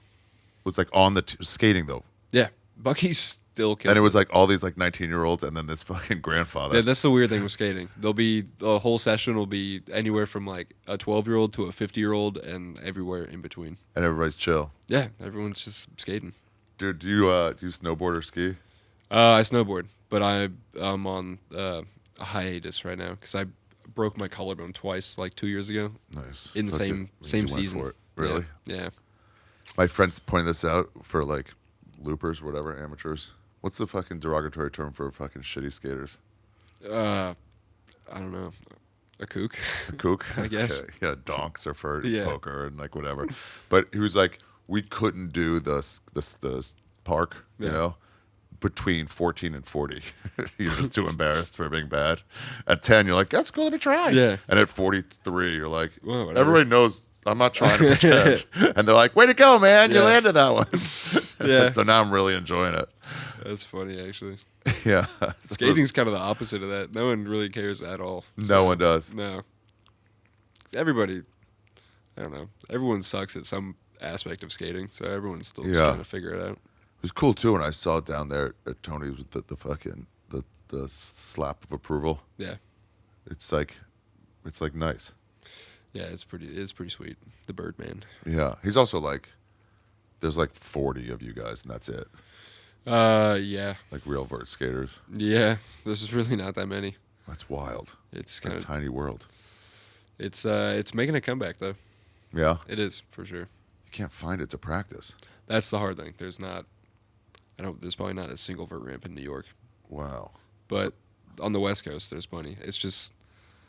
Was like on the skating though. Yeah, Bucky's still kills And it was like all these like 19-year-olds and then this fucking grandfather. Yeah, that's the weird thing with skating. There'll be the whole session will be anywhere from like a 12-year-old to a 50-year-old and everywhere in between. And everybody's chill. Yeah, everyone's just skating. Dude, do you snowboard or ski? I snowboard, but I'm on a hiatus right now because I broke my collarbone twice, like 2 years ago. Nice. In the same season. For it. Really? Yeah. My friends pointed this out for like loopers, whatever, amateurs. What's the fucking derogatory term for fucking shitty skaters? I don't know. A kook. A kook? I guess. Okay. Yeah, donks or for Yeah. poker and like whatever. But he was like, we couldn't do the park, you Yeah. know, between 14 and 40. You're just too embarrassed for being bad. At 10, you're like, that's cool, let me try. Yeah. And at 43, you're like, Well, whatever. everybody knows I'm not trying to pretend. And they're like, way to go, man. You Yeah. landed that one. Yeah. So now I'm really enjoying it. That's funny, actually. Yeah. Skating's kind of the opposite of that. No one really cares at all. No one does. No. Everybody, I don't know. Everyone sucks at some aspect of skating, so everyone's still just Yeah. trying to figure it out. It was cool too when I saw it down there at Tony's with the fucking the slap of approval. Yeah. It's like nice. Yeah, it's pretty sweet. The Birdman. Yeah. He's also like there's like 40 of you guys and that's it. Yeah. Like real vert skaters. Yeah. There's really not that many. That's wild. It's It's a kind of tiny world. it's making a comeback though. Yeah. It is, for sure. You can't find it to practice. That's the hard thing. There's probably not a single vert ramp in New York. Wow. But on the West Coast there's plenty. It's just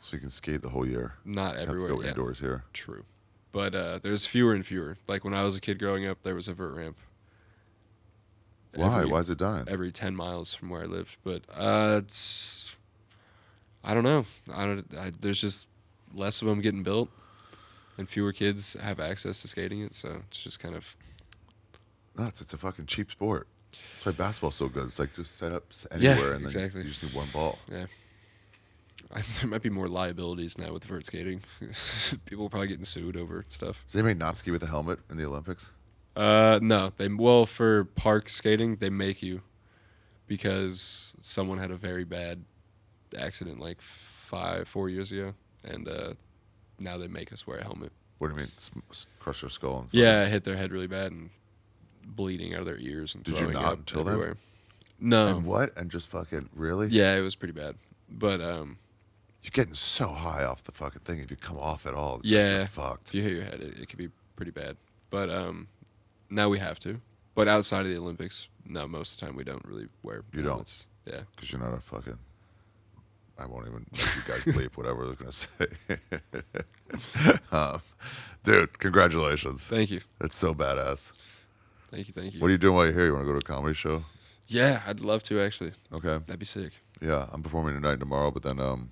So you can skate the whole year. not You have everywhere. to go Yeah. indoors here. True. But there's fewer and fewer. Like when I was a kid growing up, there was a vert ramp. Why? Why is it dying? Every 10 miles from where I lived. But it's, I don't know. There's just less of them getting built, and fewer kids have access to skating it. So it's just kind of Nuts. It's a fucking cheap sport. That's why basketball's so good. It's like just set up anywhere and then exactly. you just need one ball. yeah. There might be more liabilities now with vert skating. People are probably getting sued over stuff. Does anybody not ski with a helmet in the Olympics? No, for park skating they make you because someone had a very bad accident like 4 years ago, and now they make us wear a helmet. What do you mean? Crush their skull? And Yeah, hit their head really bad and bleeding out of their ears and Did you throwing not up until then? everywhere. No. And what? And just fucking really? Yeah, it was pretty bad. But You're getting so high off the fucking thing. If you come off at all, it's like yeah, you're fucked. if you hit your head, it could be pretty bad. But now we have to. But outside of the Olympics, no, most of the time we don't really wear You don't? helmets. Yeah. Because you're not a fucking. I won't even let you guys bleep whatever I was gonna say. Dude, congratulations. Thank you. That's so badass. Thank you. What are you doing while you're here? You want to go to a comedy show? Yeah, I'd love to actually. Okay. That'd be sick. Yeah, I'm performing tonight and tomorrow, but then I'm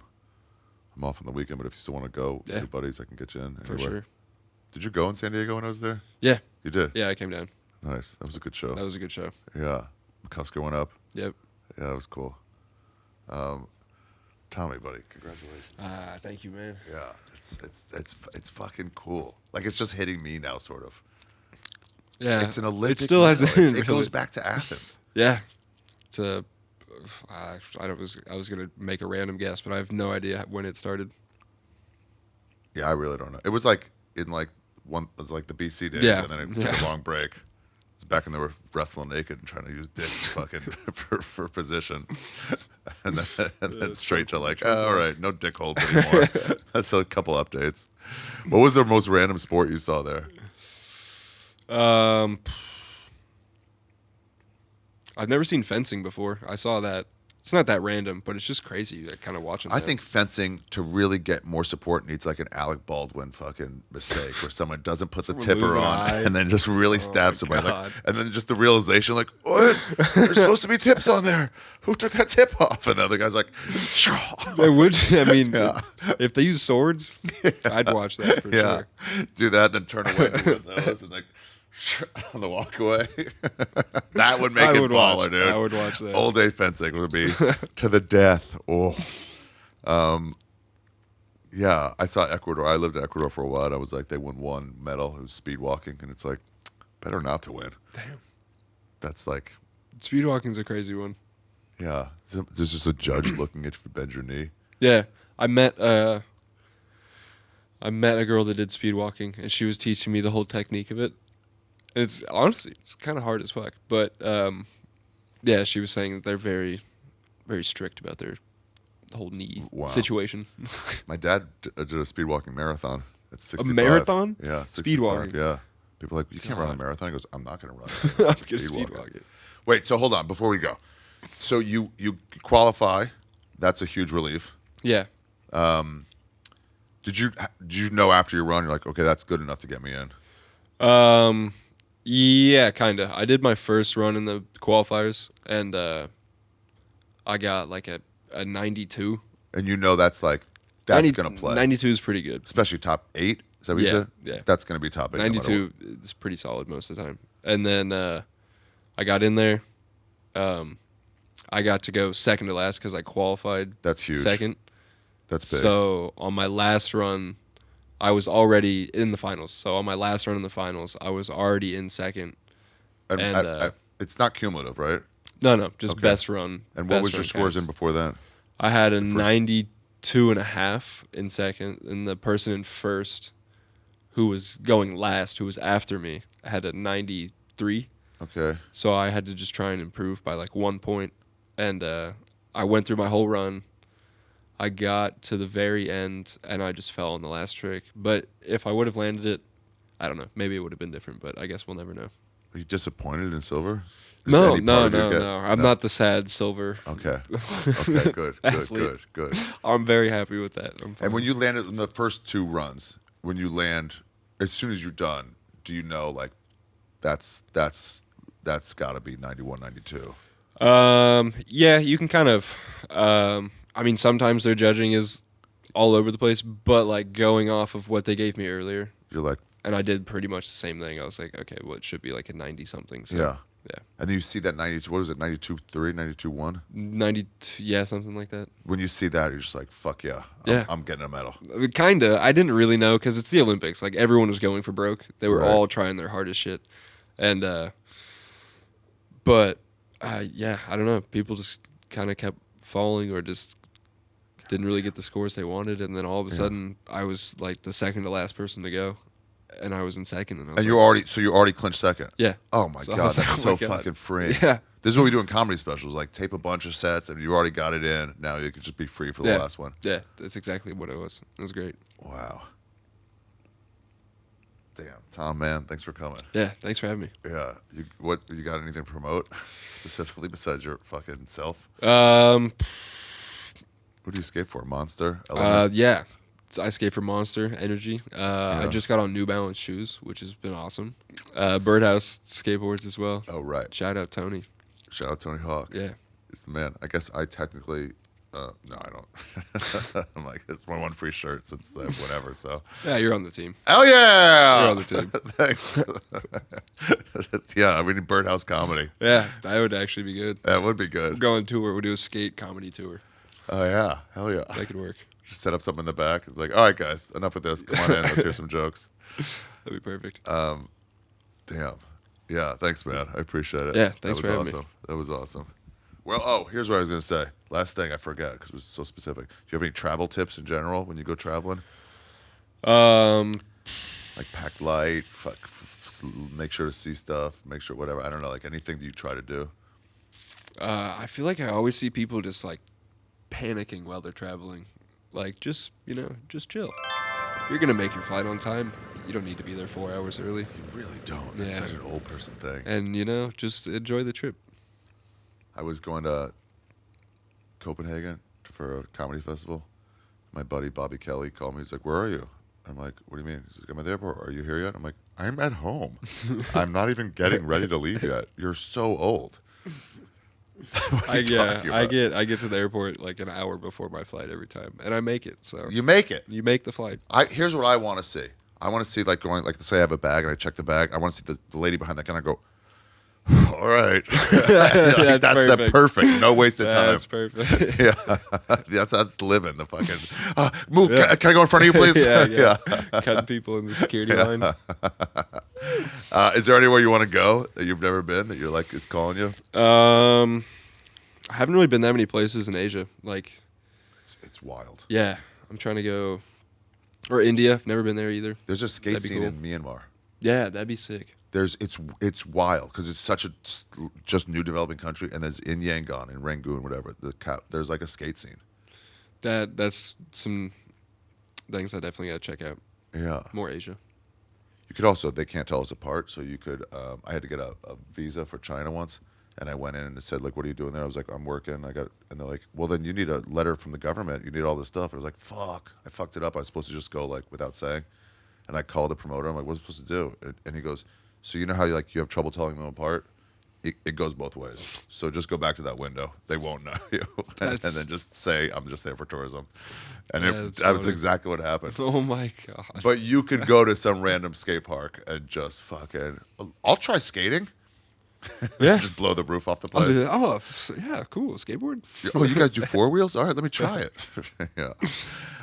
off on the weekend. But if you still want to go with Yeah. your buddies, I can get you in. For anywhere. sure. Did you go in San Diego when I was there? Yeah. You did? Yeah, I came down. Nice. That was a good show. That was a good show. Yeah. McCusker went up. Yep. Yeah, that was cool. Tommy, buddy, congratulations. Thank you, man. Yeah, it's fucking cool. Like it's just hitting me now, sort of. Yeah. It's an Olympic. It still medal. hasn't. It really- goes back to Athens. Yeah. It's a. I was gonna make a random guess, but I have no idea when it started. Yeah, I really don't know. It was like in like it was like the BC days, Yeah. and then it took a long break. It's back when they were wrestling naked and trying to use dicks fucking for position, and then straight to like, all right, no dick holds anymore. That's a couple updates. What was the most random sport you saw there? I've never seen fencing before. I saw that. It's not that random, but it's just crazy. Like, kind of watching. I that. think fencing to really get more support needs like an Alec Baldwin fucking mistake where someone doesn't put the Someone tipper lose an on eye. and then just really stab somebody. Like, God. and then just the realization, like, what? There's supposed to be tips on there. Who took that tip off? And the other guy's like, They would. I mean, Yeah. if they use swords, I'd watch that for yeah, sure. do that, then turn away and do those, and like, on the walkway. That would make it baller, dude. I would watch that. All day fencing would be to the death. Oh, yeah. I saw Ecuador. I lived in Ecuador for a while. And I was like, they won one medal. It was speed walking, and it's like, better not to win. Damn. That's like, Speed walking's a crazy one. yeah. There's just a judge looking at you bend your knee. Yeah, I met a girl that did speed walking, and she was teaching me the whole technique of it. It's honestly kind of hard as fuck, but yeah, she was saying that they're very, very strict about the whole knee situation. My dad did a speed walking marathon at 65. A marathon? Yeah, 65, Speed walking. Yeah. People are like, you can't run a God. marathon. He goes, I'm not going to run. I'm gonna speed walk it. Wait, so hold on before we go. So you qualify. That's a huge relief. Yeah. Did you know after your run, you're like, okay, that's good enough to get me in? Yeah, kind of. I did my first run in the qualifiers, and I got like a 92. And you know that's like, that's going to play. 92 is pretty good. Especially top 8? Is that what you said? Yeah. That's going to be top 8. 92 is pretty solid most of the time. And then I got in there. I got to go second to last because I qualified. That's huge. Second. That's big. So on my last run, I was already in the finals. So on my last run in the finals, I was already in second. And it's not cumulative, right? No, just Okay. best run. And what best was your run scores counts. in before that? I had a 92.5 in second, and the person in first, who was going last, who was after me, had a 93. Okay. So I had to just try and improve by like 1 point. And I went through my whole run. I got to the very end, and I just fell on the last trick. But if I would have landed it, I don't know. Maybe it would have been different, but I guess we'll never know. Are you disappointed in silver? Is No. any part of you get- I'm not the sad silver. Okay. Okay, good. Athlete. Good. I'm very happy with that. I'm fine. And when you landed in the first 2 runs, when you land, as soon as you're done, do you know like that's got to be 91, 92? Yeah, you can kind of. I mean, sometimes their judging is all over the place, but like going off of what they gave me earlier, You're like, and I did pretty much the same thing. I was like, okay, well, it should be like a 90 something. So, yeah. yeah, And then you see that 92, what was it, 92.3, 92.1? 92, yeah, something like that. When you see that, you're just like, fuck yeah. Yeah. I'm getting a medal. I mean, kinda. I didn't really know because it's the Olympics. Like everyone was going for broke. They were Right. all trying their hardest shit, and but yeah, I don't know. People just kind of kept falling or just didn't really get the scores they wanted, and then all of a sudden, I was like the second to last person to go, and I was in second. And I was And like, you already clinched second. yeah. Oh my So I God, was like, that's oh so my God. fucking free. Yeah. This is what we do in comedy specials, like tape a bunch of sets and you already got it in. Now you can just be free for the last one. Yeah, that's exactly what it was. It was great. Wow. Damn, Tom, man, thanks for coming. Yeah, thanks for having me. Yeah, you got anything to promote specifically besides your fucking self? Who do you skate for? Monster? Element? Yeah. I skate for Monster Energy. I just got on New Balance shoes, which has been awesome. Birdhouse skateboards as well. Oh right. Shout out Tony. Shout out Tony Hawk. Yeah. He's the man. I guess I technically. No, I don't. I'm like, it's my one free shirt since whatever. So. Yeah, you're on the team. Hell yeah! You're on the team. Thanks. Yeah, we need Birdhouse comedy. Yeah, that would actually be good. That would be We'll good. go on tour. We'll do a skate comedy tour. Oh yeah, hell yeah. That could work. Just set up something in the back. Like, all right, guys, enough with this. Come on in. Let's hear some jokes. That'd be perfect. Damn. Yeah, thanks, man. I appreciate it. Yeah, thanks that for was having me. awesome. That was awesome. Well, here's what I was going to say. Last thing I forget because it was so specific. Do you have any travel tips in general when you go traveling? Like pack light, make sure to see stuff, make sure whatever. I don't know, like anything that you try to do. I feel like I always see people just like panicking while they're traveling. Like, just chill. You're going to make your flight on time. You don't need to be there 4 hours early. You really don't. That's Yeah. such an old person thing. And, just enjoy the trip. I was going to Copenhagen for a comedy festival. My buddy Bobby Kelly called me. He's like, "Where are you?" I'm like, "What do you mean?" He's like, "I'm at the airport. Are you here yet?" I'm like, "I'm at home. I'm not even getting ready to leave yet. You're so old." What are you talking I about? get to the airport like an hour before my flight every time, and I make it. So You make it. you make the flight. Here's what I want to see. I want to see like going, like say I have a bag and I check the bag. I want to see the lady behind that gun. I go, all right. That's perfect. No wasted time. That's perfect. Yeah. that's living the fucking, move. Can I go in front of you, please? yeah. Cutting people in the security line. Is there anywhere you want to go that you've never been that you're like, it's calling you? I haven't really been that many places in Asia. Like, it's wild. Yeah. I'm trying to go, or India. I've never been there either. There's a skate scene cool. in Myanmar. Yeah, that'd be sick. It's wild because it's such a just new developing country, and there's in Yangon, in Rangoon, whatever. There's like a skate scene. That's some things I definitely gotta check out. Yeah, more Asia. You could also, they can't tell us apart, so you could. I had to get a visa for China once, and I went in and it said like, "What are you doing there?" I was like, "I'm working." And they're like, "Well, then you need a letter from the government. You need all this stuff." And I was like, "Fuck, I fucked it up. I was supposed to just go like without saying." And I called the promoter. I'm like, "What am I supposed to do?" And he goes, "So you know how you have trouble telling them apart? It goes both ways. So just go back to that window. They won't know you, and then just say I'm just there for tourism." And that's exactly what happened. Oh my god! But you could go to some random skate park and just fucking. I'll try skating. Yeah, just blow the roof off the place. Oh yeah, cool skateboard. Oh, you guys do 4 wheels? All right, let me try it. Yeah.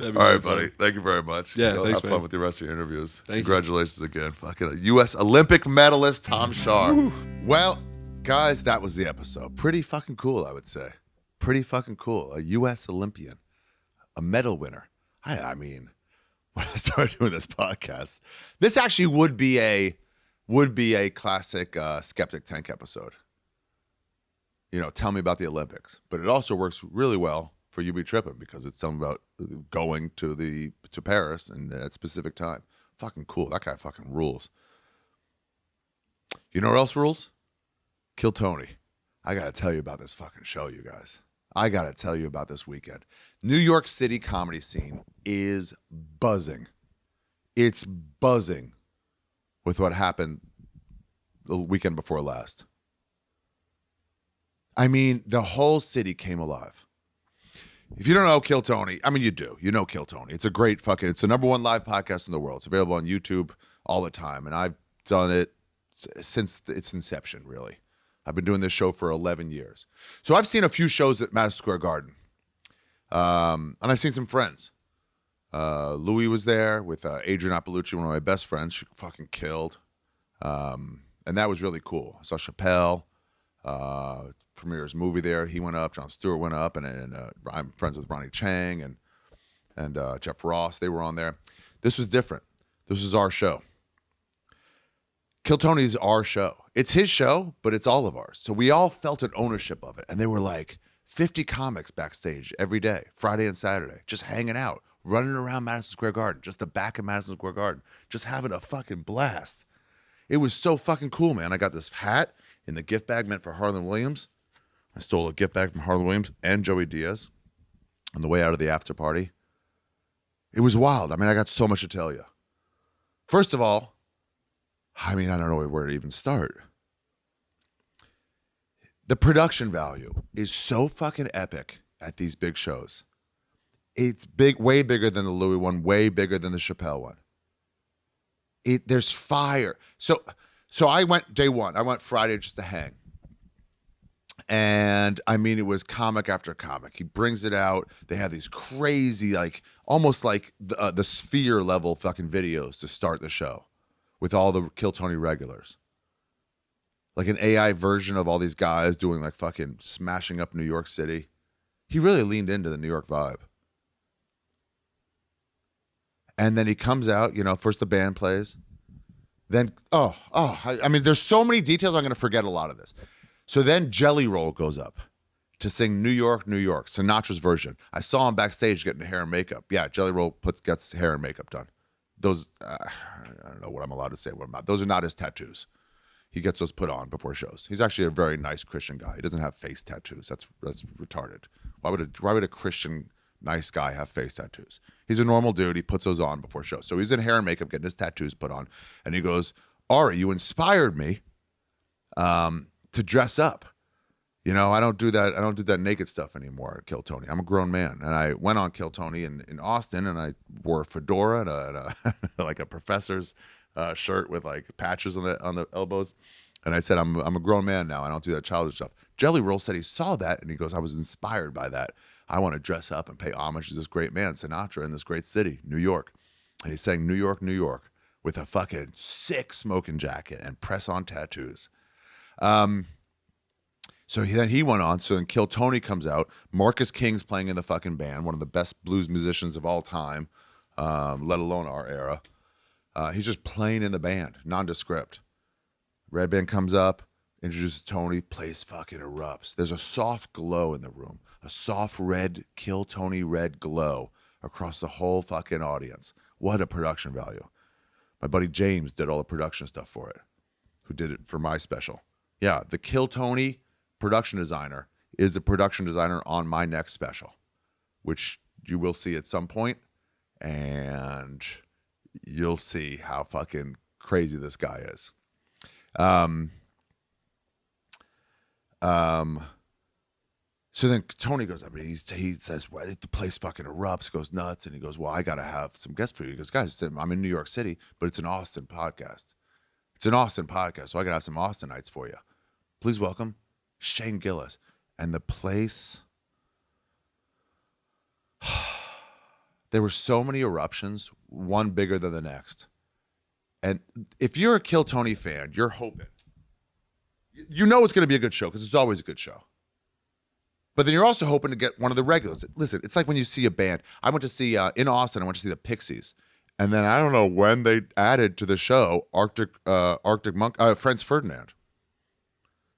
All right, buddy. Thank you very much. Yeah, thanks, have fun with the rest of your interviews. Congratulations again. Fucking U.S. Olympic medalist Tom Schaar. Well, guys, that was the episode. Pretty fucking cool, I would say. Pretty fucking cool. A U.S. Olympian, a medal winner. I mean, when I started doing this podcast, this actually would be a classic Skeptic Tank episode. You know, tell me about the Olympics. But it also works really well for You Be Trippin because it's something about going to Paris and at specific time. Fucking cool. That guy fucking rules. You know what else rules? Kill Tony. I got to tell you about this fucking show, you guys. I got to tell you about this weekend. New York City comedy scene is buzzing. It's buzzing with what happened the weekend before last. I mean, the whole city came alive. If you don't know Kill Tony, I mean, you do. You know Kill Tony. It's a great fucking, it's the number one live podcast in the world. It's available on YouTube all the time. And I've done it since its inception, really. I've been doing this show for 11 years. So I've seen a few shows at Madison Square Garden. And I've seen some friends. Louis was there with Adrian Appalucci, one of my best friends. She fucking killed. And that was really cool. I saw Chappelle, premiere his movie there. He went up. Jon Stewart went up. And I'm friends with Ronnie Chang and Jeff Ross. They were on there. This was different. This is our show. Kill Tony's our show. It's his show, but it's all of ours. So we all felt an ownership of it. And they were like 50 comics backstage every day, Friday and Saturday, just hanging out, running around Madison Square Garden, just the back of Madison Square Garden, just having a fucking blast. It was so fucking cool, man. I got this hat in the gift bag meant for Harlan Williams. I stole a gift bag from Harlan Williams and Joey Diaz on the way out of the after party. It was wild. I mean, I got so much to tell you. First of all, I mean, I don't know where to even start. The production value is so fucking epic at these big shows. It's big, way bigger than the Louis one, way bigger than the Chappelle one. There's fire. So I went day one. I went Friday just to hang. And I mean, it was comic after comic. He brings it out. They have these crazy, like almost like the Sphere level fucking videos to start the show with all the Kill Tony regulars. Like an AI version of all these guys doing like fucking smashing up New York City. He really leaned into the New York vibe. And then he comes out, you know, first the band plays. Then, I mean, there's so many details, I'm going to forget a lot of this. So then Jelly Roll goes up to sing New York, New York, Sinatra's version. I saw him backstage getting hair and makeup. Yeah, Jelly Roll gets hair and makeup done. Those, I don't know what I'm allowed to say, what I'm not. Those are not his tattoos. He gets those put on before shows. He's actually a very nice Christian guy. He doesn't have face tattoos. That's retarded. Why would a Christian nice guy have face tattoos? He's a normal dude. He puts those on before shows. So he's in hair and makeup getting his tattoos put on. And he goes, Ari, you inspired me to dress up. You know, I don't do that naked stuff anymore at Kill Tony. I'm a grown man. And I went on Kill Tony in Austin and I wore a fedora and a like a professor's shirt with like patches on the elbows. And I said, I'm a grown man now. I don't do that childish stuff. Jelly Roll said he saw that and he goes, I was inspired by that. I want to dress up and pay homage to this great man, Sinatra, in this great city, New York. And he's saying New York, New York, with a fucking sick smoking jacket and press-on tattoos. So then he went on. So then Kill Tony comes out. Marcus King's playing in the fucking band, one of the best blues musicians of all time, let alone our era. He's just playing in the band, nondescript. Red Band comes up, introduces Tony, place fucking erupts. There's a soft glow in the room, a soft red Kill Tony red glow across the whole fucking audience. What a production value. My buddy James did all the production stuff for it, who did it for my special. Yeah, the Kill Tony production designer is the production designer on my next special, which you will see at some point, and you'll see how fucking crazy this guy is. So then Tony goes up and he says, well, the place fucking erupts, goes nuts. And he goes, well, I got to have some guests for you. He goes, guys, I'm in New York City, but it's an Austin podcast. It's an Austin podcast, so I got to have some Austinites for you. Please welcome Shane Gillis. And the place, there were so many eruptions, one bigger than the next. And if you're a Kill Tony fan, you're hoping. You know it's going to be a good show because it's always a good show. But then you're also hoping to get one of the regulars. Listen, it's like when you see a band. I went to see, in Austin, I went to see the Pixies. And then I don't know when they added to the show Arctic Monk, Franz Ferdinand.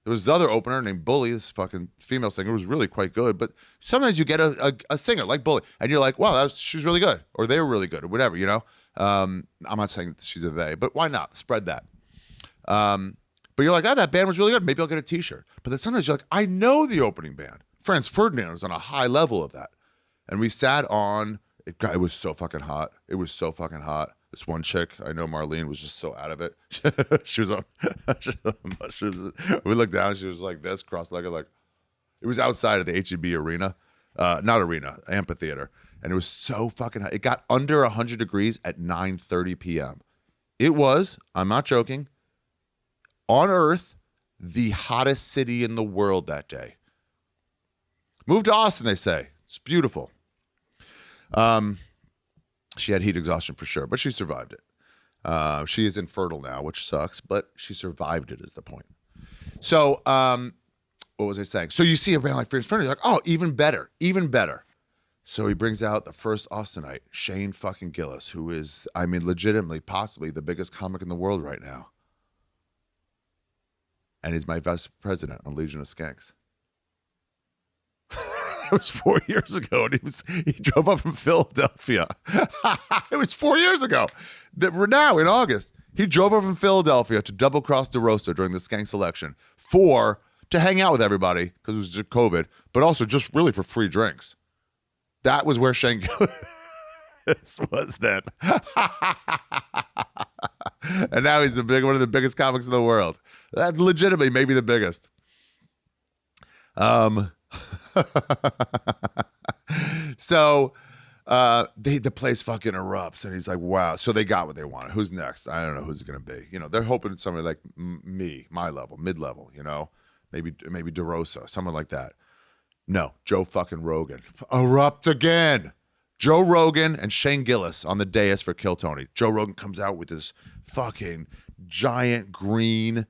There was this other opener named Bully, this fucking female singer, who was really quite good. But sometimes you get a singer like Bully, and you're like, wow, she's really good. Or they were really good, or whatever, you know? I'm not saying she's a they, but why not? Spread that. But you're like, that band was really good. Maybe I'll get a t-shirt. But then sometimes you're like, I know the opening band. Franz Ferdinand was on a high level of that. And we sat on, it was so fucking hot. It was so fucking hot. This one chick, I know Marlene, was just so out of it. She was on mushrooms. We looked down, she was like this, cross-legged, like, it was outside of the H-E-B arena. Not arena, amphitheater. And it was so fucking hot. It got under 100 degrees at 9:30 p.m. It was, I'm not joking, on Earth, the hottest city in the world that day. Move to Austin, they say. It's beautiful. She had heat exhaustion for sure, but she survived it. She is infertile now, which sucks, but she survived it is the point. So, what was I saying? So you see a band like Franz Ferdinand, you're like, oh, even better, even better. So he brings out the first Austinite, Shane fucking Gillis, who is, I mean, legitimately, possibly the biggest comic in the world right now. And he's my vice president on Legion of Skanks. It was 4 years ago, and he drove up from Philadelphia. It was 4 years ago. Now, in August, he drove up from Philadelphia to double cross DeRosa during the Skanks election to hang out with everybody, because it was just COVID, but also just really for free drinks. That was where Shane Gillis was then. And now he's one of the biggest comics in the world. That legitimately may be the biggest. So the place fucking erupts, and he's like, wow. So they got what they wanted. Who's next? I don't know who's going to be. You know, they're hoping somebody like me, my level, mid-level, you know, maybe DeRosa, someone like that. No, Joe fucking Rogan. Erupt again. Joe Rogan and Shane Gillis on the dais for Kill Tony. Joe Rogan comes out with this fucking giant green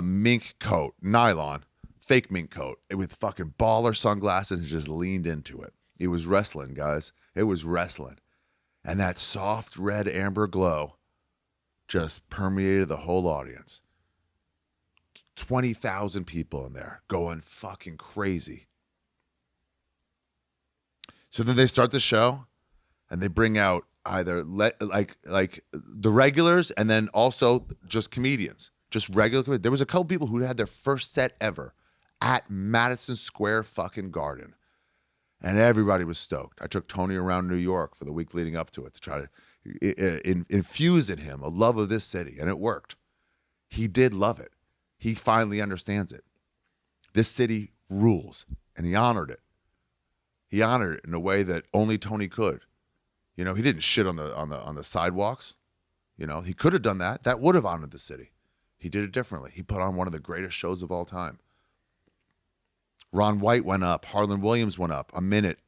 mink coat, nylon, fake mink coat, with fucking baller sunglasses, and just leaned into it. It was wrestling, guys. It was wrestling. And that soft red amber glow just permeated the whole audience. 20,000 people in there going fucking crazy. So then they start the show, and they bring out either like the regulars, and then also just comedians, just regular comedians. There was a couple people who had their first set ever at Madison Square fucking Garden, and everybody was stoked. I took Tony around New York for the week leading up to it to try to infuse in him a love of this city, and it worked. He did love it. He finally understands it. This city rules, and he honored it. He honored it in a way that only Tony could. You know, he didn't shit on the sidewalks. You know, he could have done that. That would have honored the city. He did it differently. He put on one of the greatest shows of all time. Ron White went up. Harlan Williams went up. A minute.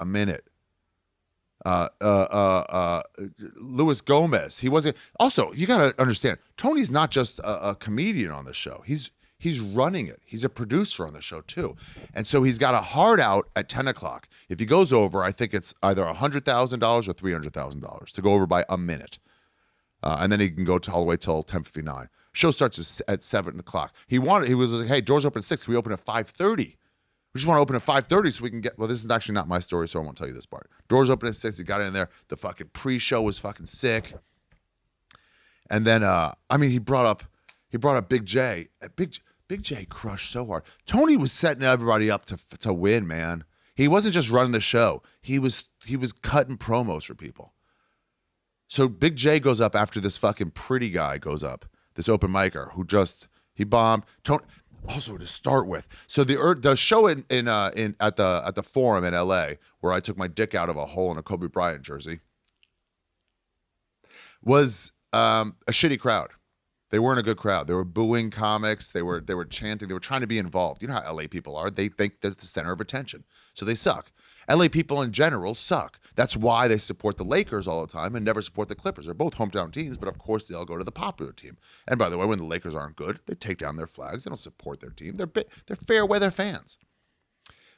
Luis Gomez. He wasn't. Also, you got to understand, Tony's not just a comedian on the show. He's running it. He's a producer on the show too. And so he's got a hard out at 10 o'clock. If he goes over, I think it's either $100,000 or $300,000 to go over by a minute. And then he can go all the way till 10:59. Show starts at 7 o'clock. He was like, hey, doors open at 6. Can we open at 5:30? We just want to open at 5:30 so we can get, well, this is actually not my story, so I won't tell you this part. Doors open at 6. He got in there. The fucking pre-show was fucking sick. And then, he brought up Big J. Big J crushed so hard. Tony was setting everybody up to win, man. He wasn't just running the show. He was cutting promos for people. So Big J goes up after this fucking pretty guy goes up, this open micer he bombed. Tony, also to start with, so the show at the Forum in L.A. where I took my dick out of a hole in a Kobe Bryant jersey was a shitty crowd. They weren't a good crowd. They were booing comics. They were chanting. They were trying to be involved. You know how LA people are. They think they're the center of attention. So they suck. LA people in general suck. That's why they support the Lakers all the time and never support the Clippers. They're both hometown teams, but of course they all go to the popular team. And by the way, when the Lakers aren't good, they take down their flags. They don't support their team. They're fair weather fans.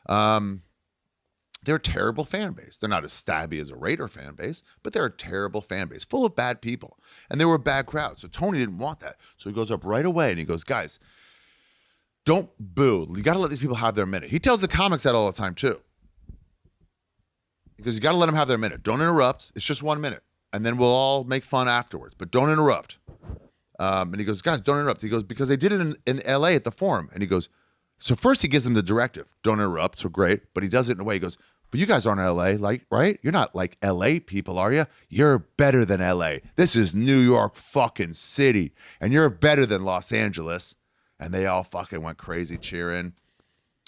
They're a terrible fan base. They're not as stabby as a Raider fan base, but they're a terrible fan base, full of bad people. And they were a bad crowd. So Tony didn't want that. So he goes up right away and he goes, guys, don't boo. You got to let these people have their minute. He tells the comics that all the time too. Because you got to let them have their minute. Don't interrupt. It's just 1 minute. And then we'll all make fun afterwards. But don't interrupt. And he goes, guys, don't interrupt. He goes, because they did it in LA at the Forum. And he goes, so first he gives them the directive. Don't interrupt. So great. But he does it in a way. He goes, but you guys aren't LA, like, right? You're not like LA people, are you? You're better than LA. This is New York fucking city. And you're better than Los Angeles. And they all fucking went crazy cheering.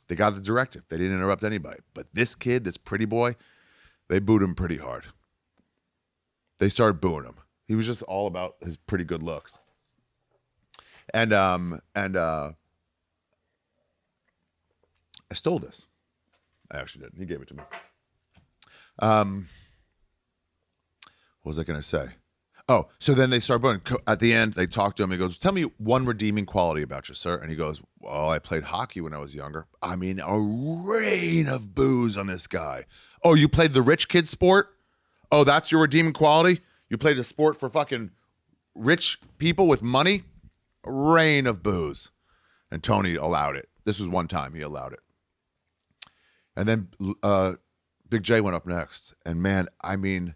They got the directive. They didn't interrupt anybody. But this kid, this pretty boy, they booed him pretty hard. They started booing him. He was just all about his pretty good looks. And I stole this. I actually didn't. He gave it to me. What was I going to say? Oh, so then they start booing. At the end, they talk to him. He goes, tell me one redeeming quality about you, sir. And he goes, well, I played hockey when I was younger. I mean, a rain of boos on this guy. Oh, you played the rich kid sport? Oh, that's your redeeming quality? You played a sport for fucking rich people with money? A rain of boos. And Tony allowed it. This was one time he allowed it. And then Big J went up next. And man, I mean,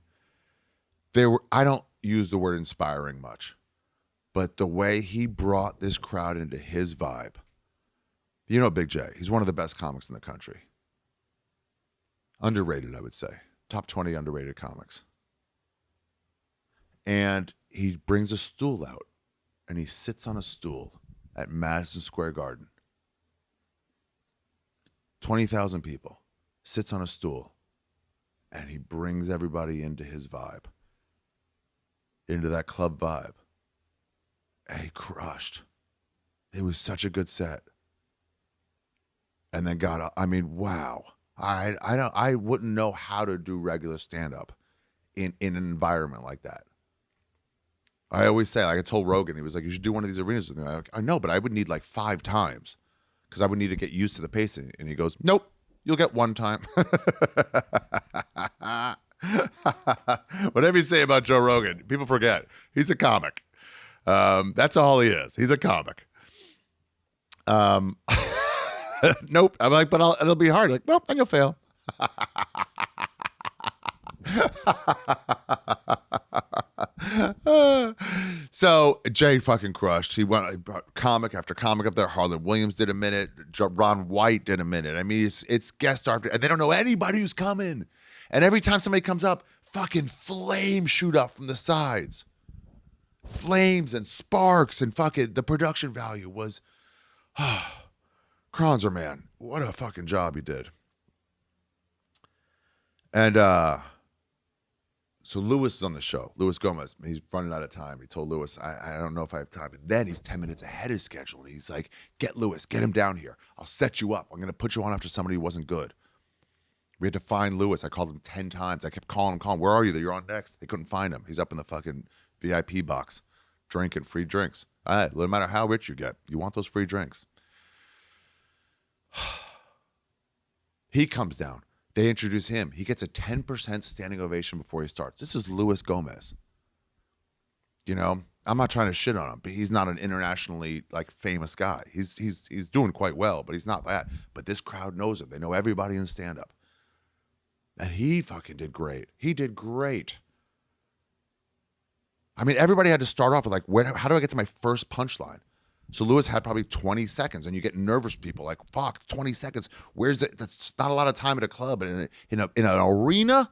I don't use the word inspiring much, but the way he brought this crowd into his vibe. You know Big J, he's one of the best comics in the country. Underrated, I would say. Top 20 underrated comics. And he brings a stool out, and he sits on a stool at Madison Square Garden. 20,000 people, sits on a stool, and he brings everybody into his vibe, into that club vibe. And he crushed. It was such a good set. And then wow. I wouldn't know how to do regular stand-up in an environment like that. I always say, like I told Rogan, he was like, you should do one of these arenas with me. I'm like, I know, but I would need like 5 times because I would need to get used to the pacing. And he goes, nope, you'll get 1 time. Whatever you say about Joe Rogan, people forget. He's a comic. That's all he is. He's a comic. Nope. I'm like, but it'll be hard. Like, well, then you'll fail. So Jay fucking crushed. He brought comic after comic up there. Harlan Williams did a minute. Ron White did a minute. I mean, it's guest star, and they don't know anybody who's coming. And every time somebody comes up, fucking flames shoot up from the sides. Flames and sparks and fucking the production value was, Kronzer, man, what a fucking job he did. And So Lewis is on the show. Lewis Gomez. He's running out of time. He told Lewis, I don't know if I have time. And then he's 10 minutes ahead of schedule. And he's like, get Lewis, get him down here. I'll set you up. I'm going to put you on after somebody who wasn't good. We had to find Lewis. I called him 10 times. I kept calling him. Where are you? You're on next. They couldn't find him. He's up in the fucking VIP box, drinking free drinks. All right, no matter how rich you get, you want those free drinks. He comes down. They introduce him. He gets a 10% standing ovation before he starts. This is Luis Gomez. You know, I'm not trying to shit on him, but he's not an internationally like famous guy. He's doing quite well, but he's not that. But this crowd knows him. They know everybody in stand-up. And he fucking did great. He did great. I mean, everybody had to start off with like, how do I get to my first punchline? So Lewis had probably 20 seconds, and you get nervous people like, fuck, 20 seconds. Where's it? That's not a lot of time at a club. And in an arena,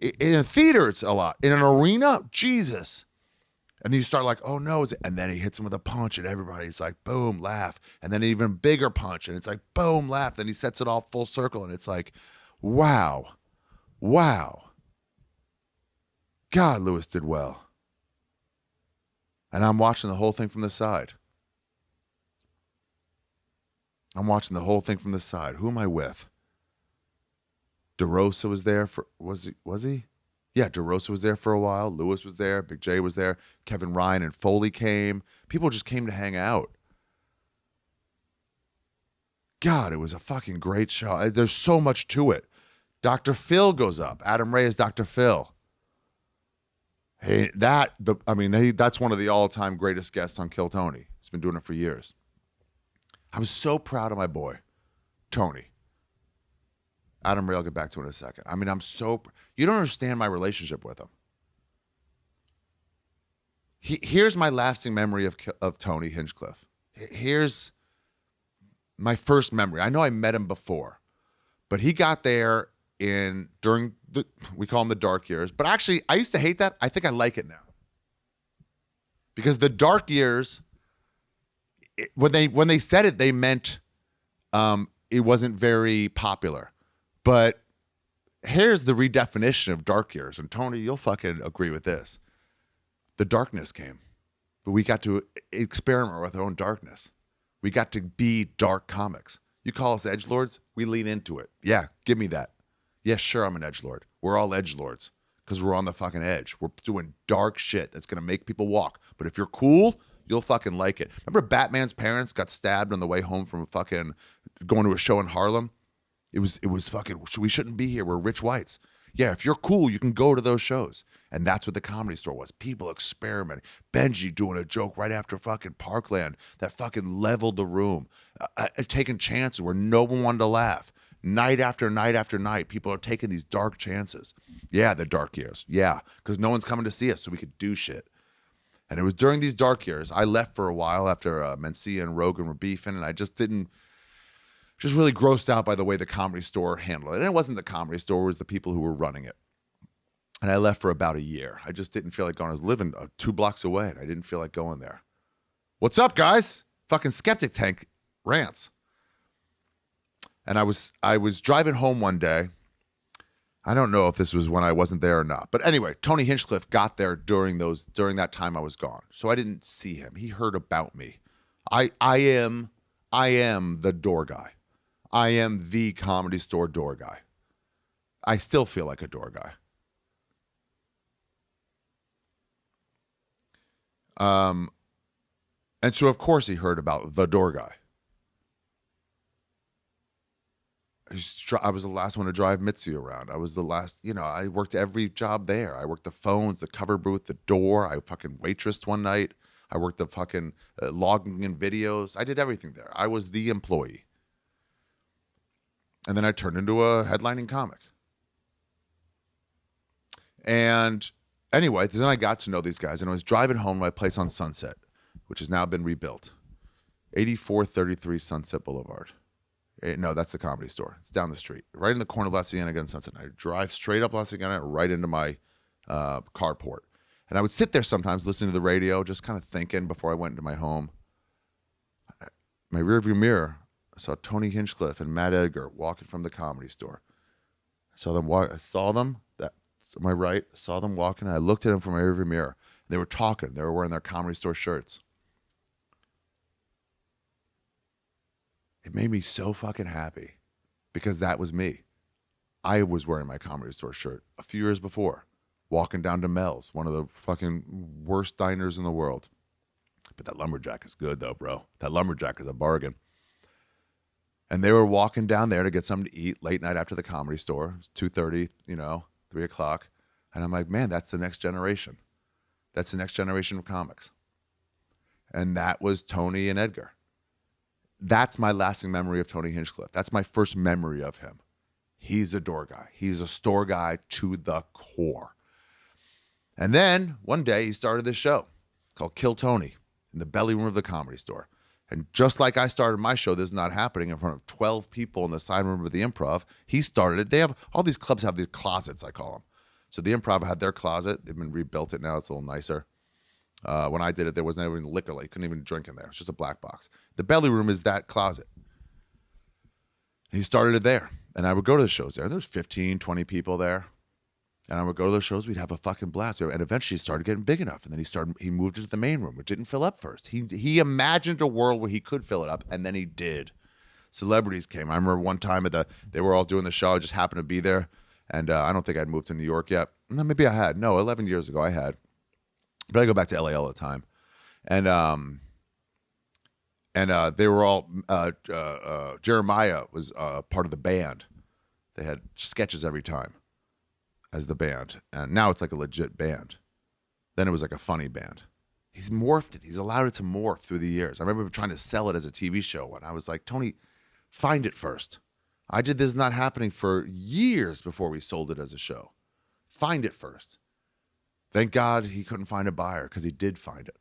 in a theater, it's a lot. In an arena, Jesus. And then you start like, oh no. And then he hits him with a punch, and everybody's like, boom, laugh. And then an even bigger punch, and it's like, boom, laugh. Then he sets it all full circle, and it's like, wow. Wow. God, Lewis did well. And I'm watching the whole thing from the side. Who am I with? DeRosa was there for, was he? Yeah, DeRosa was there for a while. Lewis was there. Big J was there. Kevin Ryan and Foley came. People just came to hang out. God, it was a fucking great show. There's so much to it. Dr. Phil goes up. Adam Ray is Dr. Phil. Hey, that's one of the all-time greatest guests on Kill Tony. He's been doing it for years. I was so proud of my boy, Tony. Adam Ray, I'll get back to in a second. I mean, you don't understand my relationship with him. Here's my lasting memory of Tony Hinchcliffe. Here's my first memory. I know I met him before, but he got there during we call them the dark years. But actually, I used to hate that. I think I like it now. Because the dark years, when they said it, they meant it wasn't very popular. But here's the redefinition of dark years. And Tony, you'll fucking agree with this. The darkness came. But we got to experiment with our own darkness. We got to be dark comics. You call us edgelords, we lean into it. Yeah, give me that. Yeah, sure, I'm an edgelord. We're all edgelords because we're on the fucking edge. We're doing dark shit that's going to make people walk. But if you're cool, you'll fucking like it. Remember Batman's parents got stabbed on the way home from fucking going to a show in Harlem? It was fucking, we shouldn't be here. We're rich whites. Yeah, if you're cool, you can go to those shows. And that's what the Comedy Store was. People experimenting. Benji doing a joke right after fucking Parkland that fucking leveled the room. Taking chances where no one wanted to laugh. Night after night after night, people are taking these dark chances. Yeah, the dark years. Yeah, because no one's coming to see us, so we could do shit. And it was during these dark years, I left for a while after Mencia and Rogan were beefing, and I just really grossed out by the way the Comedy Store handled it. And it wasn't the Comedy Store, it was the people who were running it. And I left for about a year. I just didn't feel like going. I was living 2 blocks away, and I didn't feel like going there. What's up, guys? Fucking Skeptic Tank Rants. And I was driving home one day. I don't know if this was when I wasn't there or not. But anyway, Tony Hinchcliffe got there during that time I was gone. So I didn't see him. He heard about me. I am the door guy. I am the Comedy Store door guy. I still feel like a door guy. And so of course he heard about the door guy. I was the last one to drive Mitzi around. I was the last, I worked every job there. I worked the phones, the cover booth, the door. I fucking waitressed one night. I worked the fucking logging in videos. I did everything there. I was the employee. And then I turned into a headlining comic. And anyway, then I got to know these guys, and I was driving home to my place on Sunset, which has now been rebuilt. 8433 Sunset Boulevard. No, that's the Comedy Store. It's down the street, right in the corner of La Cienega and Sunset. And I drive straight up La Cienega right into my carport. And I would sit there sometimes listening to the radio, just kind of thinking before I went into my home. My rearview mirror, I saw Tony Hinchcliffe and Matt Edgar walking from the Comedy Store. I saw them to my right, saw them walking. I looked at them from my rearview mirror. They were talking. They were wearing their Comedy Store shirts. It made me so fucking happy because that was me. I was wearing my Comedy Store shirt a few years before, walking down to Mel's, one of the fucking worst diners in the world. But that lumberjack is good though, bro. That lumberjack is a bargain. And they were walking down there to get something to eat late night after the Comedy Store. It was 2:30, 3 o'clock. And I'm like, man, that's the next generation. That's the next generation of comics. And that was Tony and Edgar. That's my lasting memory of Tony Hinchcliffe. That's my first memory of him. He's a door guy. He's a store guy to the core. And then one day he started this show called Kill Tony in the belly room of the Comedy Store. And just like I started my show, this is not happening in front of 12 people in the side room of the Improv. He started it. They have, all these clubs have these closets, I call them. So the Improv had their closet. They've been rebuilt it now. It's a little nicer. When I did it, there wasn't even liquor. Like, you couldn't even drink in there. It's just a black box. The belly room is that closet. He started it there. And I would go to the shows there. There's 15, 20 people there. And I would go to those shows. We'd have a fucking blast. And eventually it started getting big enough. And then he moved into the main room. It didn't fill up first. He imagined a world where he could fill it up. And then he did. Celebrities came. I remember one time they were all doing the show. I just happened to be there. And I don't think I'd moved to New York yet. No, maybe I had. No, 11 years ago I had. But I go back to LA all the time. And they were all, Jeremiah was part of the band. They had sketches every time as the band. And now it's like a legit band. Then it was like a funny band. He's morphed it. He's allowed it to morph through the years. I remember trying to sell it as a TV show. And I was like, Tony, find it first. I did this not happening for years before we sold it as a show. Find it first. Thank God he couldn't find a buyer because he did find it.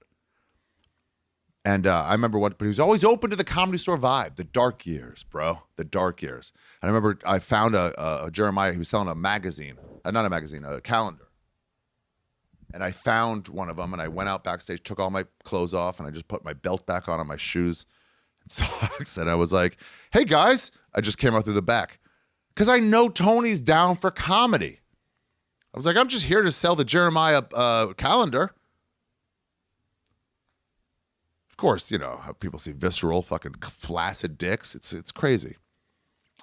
And I remember but he was always open to the Comedy Store vibe, the dark years, bro, the dark years. And I remember I found a Jeremiah, he was selling a magazine, not a magazine, a calendar. And I found one of them and I went out backstage, took all my clothes off and I just put my belt back on my shoes and socks. And I was like, hey guys, I just came out through the back because I know Tony's down for comedy. I was like, I'm just here to sell the Jeremiah calendar. Of course, how people see visceral, fucking flaccid dicks. It's crazy.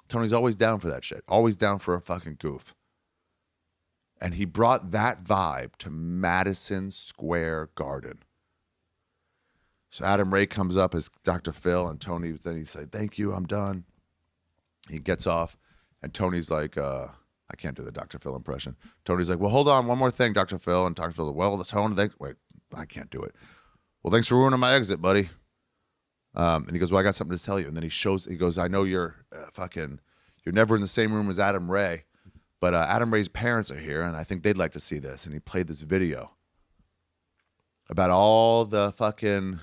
Tony's always down for that shit. Always down for a fucking goof. And he brought that vibe to Madison Square Garden. So Adam Ray comes up as Dr. Phil, and Tony, then he said, thank you, I'm done. He gets off, and Tony's like, I can't do the Dr. Phil impression. Tony's like, well, hold on, one more thing, Dr. Phil. And Dr. Phil's like, well, wait, I can't do it. Well, thanks for ruining my exit, buddy. And he goes, well, I got something to tell you. And then he goes, I know you're never in the same room as Adam Ray, but Adam Ray's parents are here, and I think they'd like to see this. And he played this video about all the fucking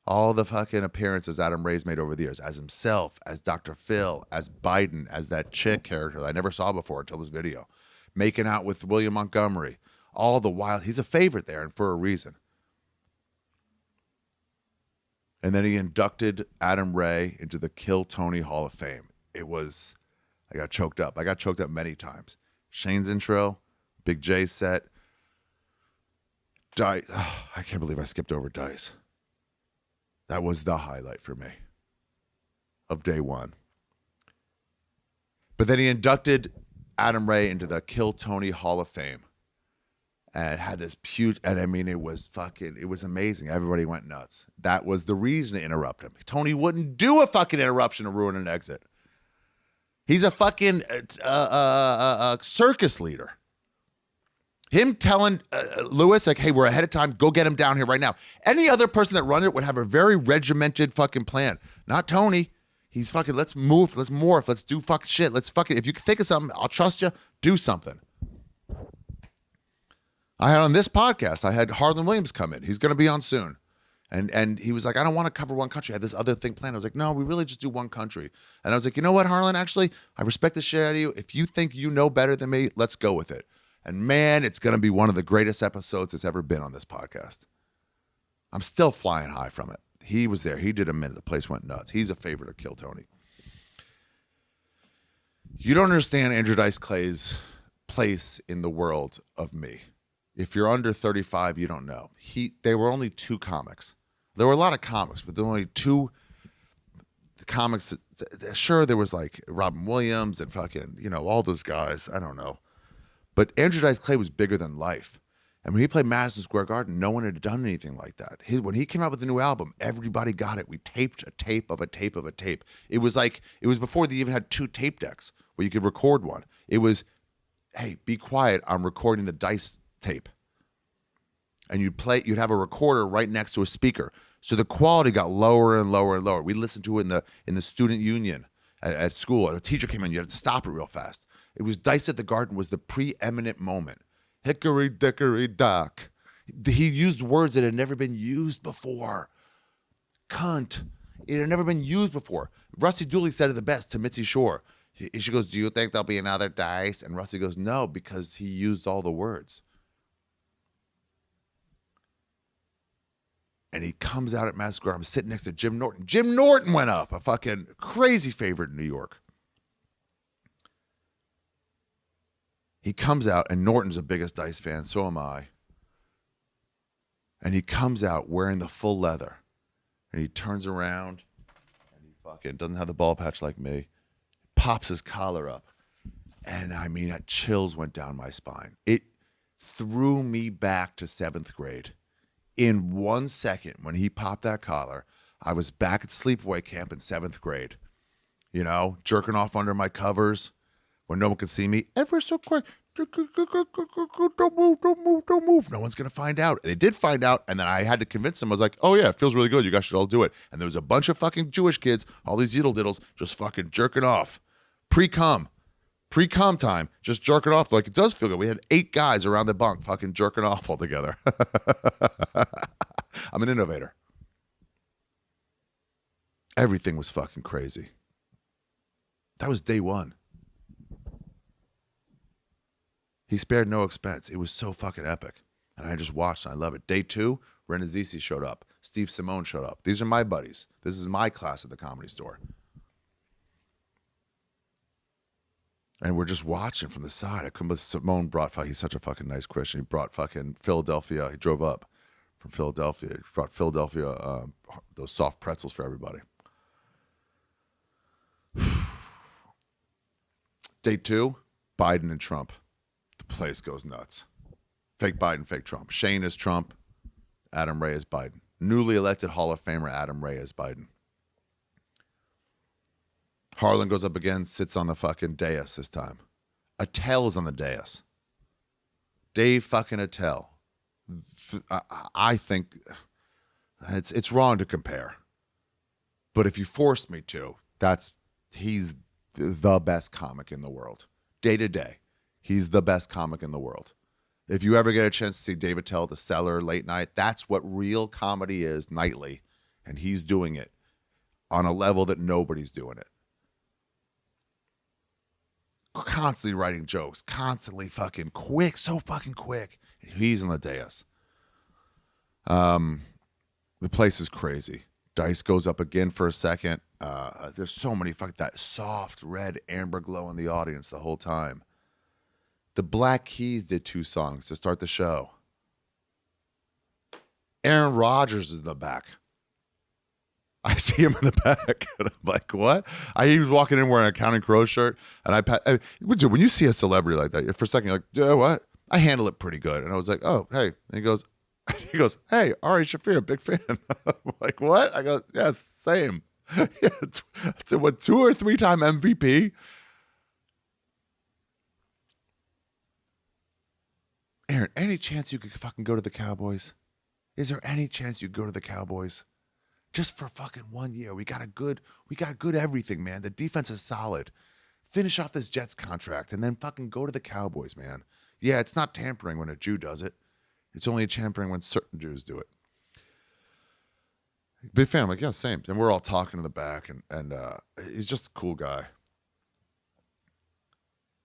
appearances Adam Ray's made over the years, as himself, as Dr. Phil, as Biden, as that chick character that I never saw before until this video, making out with William Montgomery, all the while. He's a favorite there, and for a reason. And then he inducted Adam Ray into the Kill Tony Hall of Fame. I got choked up. I got choked up many times. Shane's intro, Big J's set, Dice. Oh, I can't believe I skipped over Dice. That was the highlight for me of day one. But then he inducted Adam Ray into the Kill Tony Hall of Fame. And had this and I mean, it was amazing. Everybody went nuts. That was the reason to interrupt him. Tony wouldn't do a fucking interruption to ruin an exit. He's a fucking circus leader. Him telling Lewis, like, hey, we're ahead of time. Go get him down here right now. Any other person that run it would have a very regimented fucking plan. Not Tony. He's fucking, let's move, let's morph, let's do fucking shit. Let's fucking, if you can think of something, I'll trust you. Do something. I had on this podcast, I had Harlan Williams come in. He's going to be on soon. And he was like, I don't want to cover one country. I had this other thing planned. I was like, no, we really just do one country. And I was like, you know what, Harlan, actually, I respect the shit out of you. If you think you know better than me, let's go with it. And man, it's going to be one of the greatest episodes that's ever been on this podcast. I'm still flying high from it. He was there. He did a minute. The place went nuts. He's a favorite of Kill Tony. You don't understand Andrew Dice Clay's place in the world of me. If you're under 35, you don't know. They were only 2 comics. There were a lot of comics, but there were only 2 comics. Sure, there was like Robin Williams and fucking, all those guys. I don't know. But Andrew Dice Clay was bigger than life. And when he played Madison Square Garden, no one had done anything like that. When he came out with a new album, everybody got it. We taped a tape of a tape of a tape. It was before they even had 2 tape decks where you could record one. It was, hey, be quiet, I'm recording the Dice tape. And you'd have a recorder right next to a speaker. So the quality got lower and lower and lower. We listened to it in the student union at school. And a teacher came in, you had to stop it real fast. It was Dice at the Garden was the preeminent moment. Hickory dickory dock. He used words that had never been used before. Cunt. It had never been used before. Rusty Dooley said it the best to Mitzi Shore. She goes, do you think there'll be another Dice? And Rusty goes, no, because he used all the words. And he comes out at Madison Square. I'm sitting next to Jim Norton. Jim Norton went up, a fucking crazy favorite in New York. He comes out, and Norton's the biggest Dice fan, so am I. And he comes out wearing the full leather. And he turns around, and he fucking doesn't have the ball patch like me. Pops his collar up. And I mean, chills went down my spine. It threw me back to 7th grade. In 1 second, when he popped that collar, I was back at sleepaway camp in 7th grade. Jerking off under my covers when no one could see me. Ever so quick. Don't move. No one's going to find out. They did find out, and then I had to convince them. I was like, oh, yeah, it feels really good. You guys should all do it. And there was a bunch of fucking Jewish kids, all these yiddle diddles, just fucking jerking off. Pre-cum time, just jerking off like it does feel good. We had 8 guys around the bunk fucking jerking off all together. I'm an innovator. Everything was fucking crazy. That was day 1. He spared no expense. It was so fucking epic. And I just watched and I love it. Day 2, Renazizi showed up. Steve Simone showed up. These are my buddies. This is my class at the Comedy Store. And we're just watching from the side. I couldn't believe Simone brought, he's such a fucking nice Christian. He brought fucking Philadelphia. He drove up from Philadelphia. He brought Philadelphia, those soft pretzels for everybody. Day 2, Biden and Trump. The place goes nuts. Fake Biden, fake Trump. Shane is Trump. Adam Ray is Biden. Newly elected Hall of Famer Adam Ray is Biden. Harlan goes up again, sits on the fucking dais this time. Attell is on the dais. Dave fucking Attell. I think it's wrong to compare. But if you forced me to, he's the best comic in the world. Day to day, he's the best comic in the world. If you ever get a chance to see Dave Attell, The Cellar, late night, that's what real comedy is nightly. And he's doing it on a level that nobody's doing it. Constantly writing jokes, constantly fucking quick, so fucking quick. He's on the dais. The place is crazy. Dice goes up again for a second. There's so many that soft red amber glow in the audience the whole time. The Black Keys did 2 songs to start the show. Aaron Rodgers is in the back. I see him in the back, and I'm like, what? He was walking in wearing a Counting Crows shirt, and dude, when you see a celebrity like that, for a second, you're like, yeah, what? I handle it pretty good. And I was like, oh, hey. And he goes, hey, Ari Shaffir, big fan. I'm like, what? I go, yeah, same. Yeah, what, 2 or 3 time MVP? Aaron, any chance you could fucking go to the Cowboys? Is there any chance you could go to the Cowboys? Just for fucking 1 year. We got good everything, man. The defense is solid. Finish off this Jets contract and then fucking go to the Cowboys, man. Yeah, it's not tampering when a Jew does it. It's only tampering when certain Jews do it. Big fan. I'm like, yeah, same. And we're all talking in the back, and he's just a cool guy.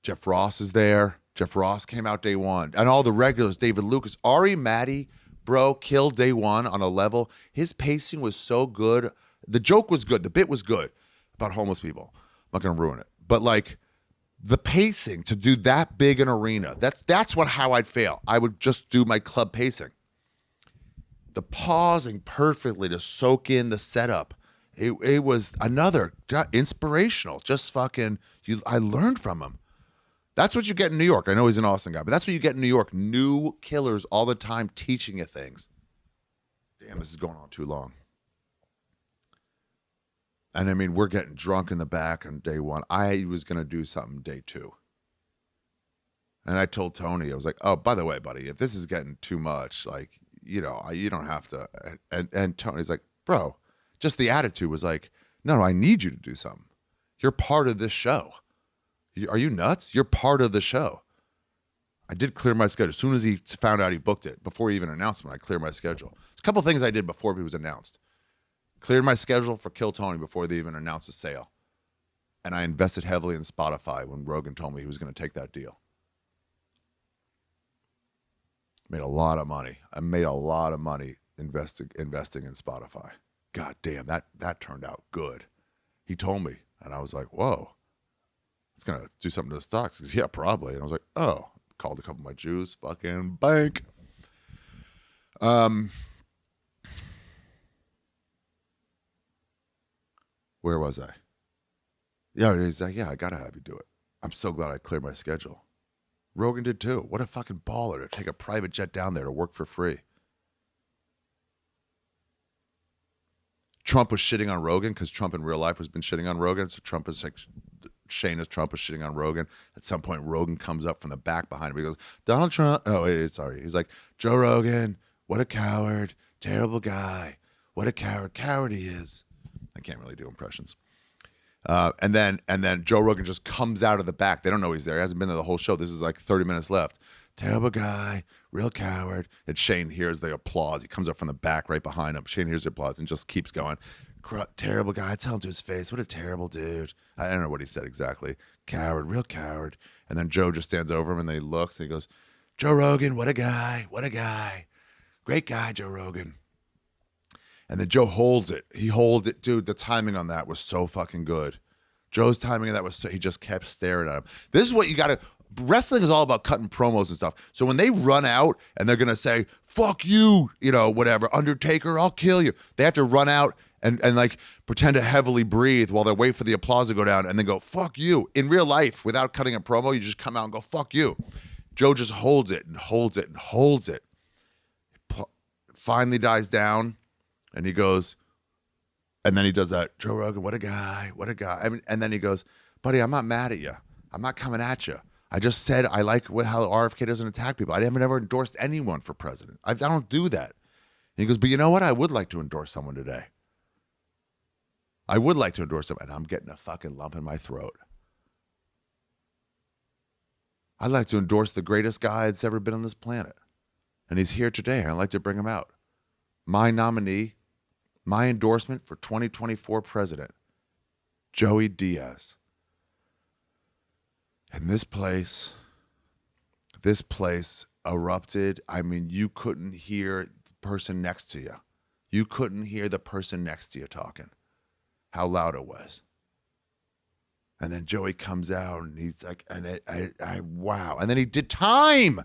Jeff Ross is there. Jeff Ross came out day 1. And all the regulars, David Lucas, Ari Matty, bro, killed day 1 on a level. His pacing was so good. The joke was good. The bit was good about homeless people. I'm not going to ruin it. But the pacing to do that big an arena, that's how I'd fail. I would just do my club pacing. The pausing perfectly to soak in the setup. It was another inspirational. Just fucking, I learned from him. That's what you get in New York. I know he's an Austin guy, but that's what you get in New York. New killers all the time teaching you things. Damn, this is going on too long. And I mean, we're getting drunk in the back on day one. I was going to do something day two. And I told Tony, I was like, oh, by the way, buddy, if this is getting too much, like, you don't have to. And Tony's like, bro, just the attitude was like, no, I need you to do something. You're part of this show. Are you nuts? You're part of the show. I did clear my schedule. As soon as he found out he booked it, before he even announced it, I cleared my schedule. There's a couple of things I did before it was announced. Cleared my schedule for Kill Tony before they even announced the sale. And I invested heavily in Spotify when Rogan told me he was going to take that deal. Made a lot of money. I made a lot of money investing in Spotify. God damn, that turned out good. He told me, and I was like, whoa. It's going to do something to the stocks. He goes, yeah, probably. And I was like, oh. Called a couple of my Jews. Fucking bank. Where was I? Yeah, he's like, yeah, I got to have you do it. I'm so glad I cleared my schedule. Rogan did too. What a fucking baller to take a private jet down there to work for free. Trump was shitting on Rogan because Trump in real life has been shitting on Rogan. So Trump is like, Shane as Trump was shitting on Rogan. At some point, Rogan comes up from the back behind him. He goes, Donald Trump. Oh, wait, sorry. He's like, Joe Rogan, what a coward. Terrible guy. What a coward he is. I can't really do impressions. And then Joe Rogan just comes out of the back. They don't know he's there. He hasn't been there the whole show. This is like 30 minutes left. Terrible guy, real coward. And Shane hears the applause. He comes up from the back right behind him. Shane hears the applause and just keeps going. Terrible guy. Tell him to his face. What a terrible dude. I don't know what he said exactly. Coward, real coward. And then Joe just stands over him and then he looks and he goes, Joe Rogan, what a guy. What a guy. Great guy, Joe Rogan. And then Joe holds it. He holds it. Dude, the timing on that was so fucking good. Joe's timing on that was so, he just kept staring at him. This is what you got to, wrestling is all about cutting promos and stuff. So when they run out and they're going to say, fuck you, whatever, Undertaker, I'll kill you. They have to run out and like pretend to heavily breathe while they wait for the applause to go down and then go, fuck you. In real life, without cutting a promo, you just come out and go, fuck you. Joe just holds it and holds it and holds it. Finally dies down. And he goes, and then he does that, Joe Rogan, what a guy, what a guy. I mean, and then he goes, buddy, I'm not mad at you. I'm not coming at you. I just said I like how RFK doesn't attack people. I haven't ever endorsed anyone for president. I don't do that. And he goes, but you know what? I would like to endorse someone today. I would like to endorse someone. And I'm getting a fucking lump in my throat. I'd like to endorse the greatest guy that's ever been on this planet. And he's here today. I'd like to bring him out. My nominee, my endorsement for 2024 president, Joey Diaz. And this place erupted. I mean, you couldn't hear the person next to you. You couldn't hear the person next to you talking. How loud it was. And then Joey comes out and he's like, wow. And then he did time.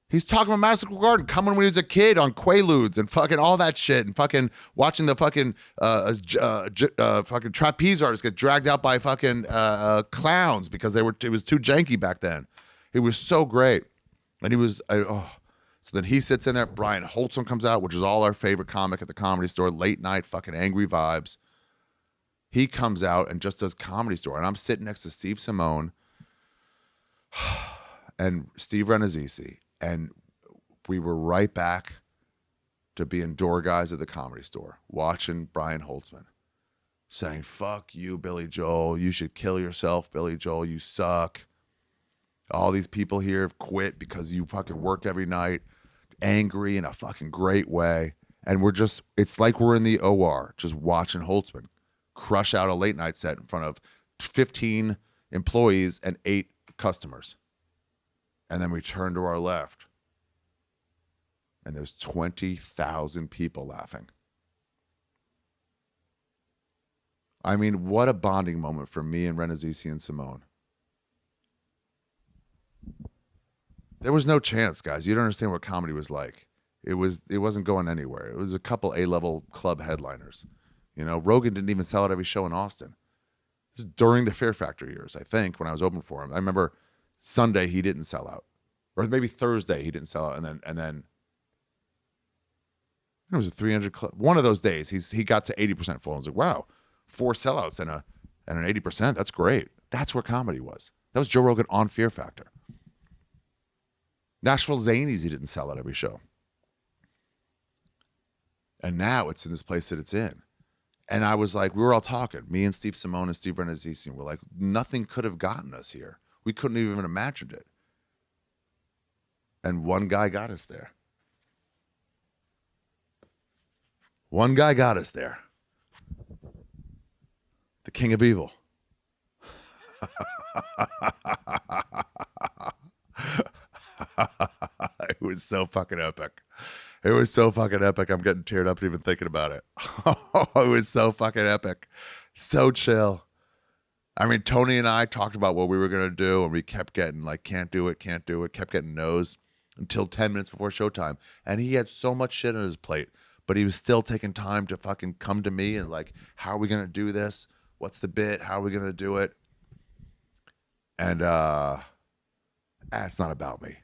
He's talking about Madison Square Garden, coming when he was a kid on Quaaludes and fucking all that shit and fucking watching the fucking fucking trapeze artists get dragged out by fucking clowns because it was too janky back then. It was so great. And he was, so then he sits in there. Brian Holtzman comes out, which is all our favorite comic at the Comedy Store, late night, fucking angry vibes. He comes out and just does Comedy Store. And I'm sitting next to Steve Simone and Steve Renazzisi. And we were right back to being door guys at the Comedy Store, watching Brian Holtzman saying, fuck you, Billy Joel. You should kill yourself, Billy Joel. You suck. All these people here have quit because you fucking work every night, angry in a fucking great way. And it's like we're in the OR, just watching Holtzman crush out a late night set in front of 15 employees and 8 customers. And then we turn to our left, and there's 20,000 people laughing. I mean, what a bonding moment for me and Renazizi and Simone. There was no chance, guys. You don't understand what comedy was like. It wasn't going anywhere. It was a couple A-level club headliners. You know, Rogan didn't even sell out every show in Austin. This is during the Fear Factor years, I think, when I was open for him. I remember Sunday he didn't sell out. Or maybe Thursday he didn't sell out, and then it was a 300 club. One of those days he got to 80% full. I was like, wow, 4 sellouts and an 80%. That's great. That's where comedy was. That was Joe Rogan on Fear Factor. Nashville Zanies, he didn't sell out every show. And now it's in this place that it's in. And I was like, we were all talking, me and Steve Simone and Steve Renazizi, and we're like, nothing could have gotten us here. We couldn't have even imagined it. And one guy got us there. One guy got us there. The King of Evil. It was so fucking epic. It was so fucking epic. I'm getting teared up even thinking about it. It was so fucking epic. So chill. I mean, Tony and I talked about what we were going to do, and we kept getting like, can't do it, kept getting no's until 10 minutes before showtime. And he had so much shit on his plate, but he was still taking time to fucking come to me and like, how are we going to do this? What's the bit? How are we going to do it? And it's not about me.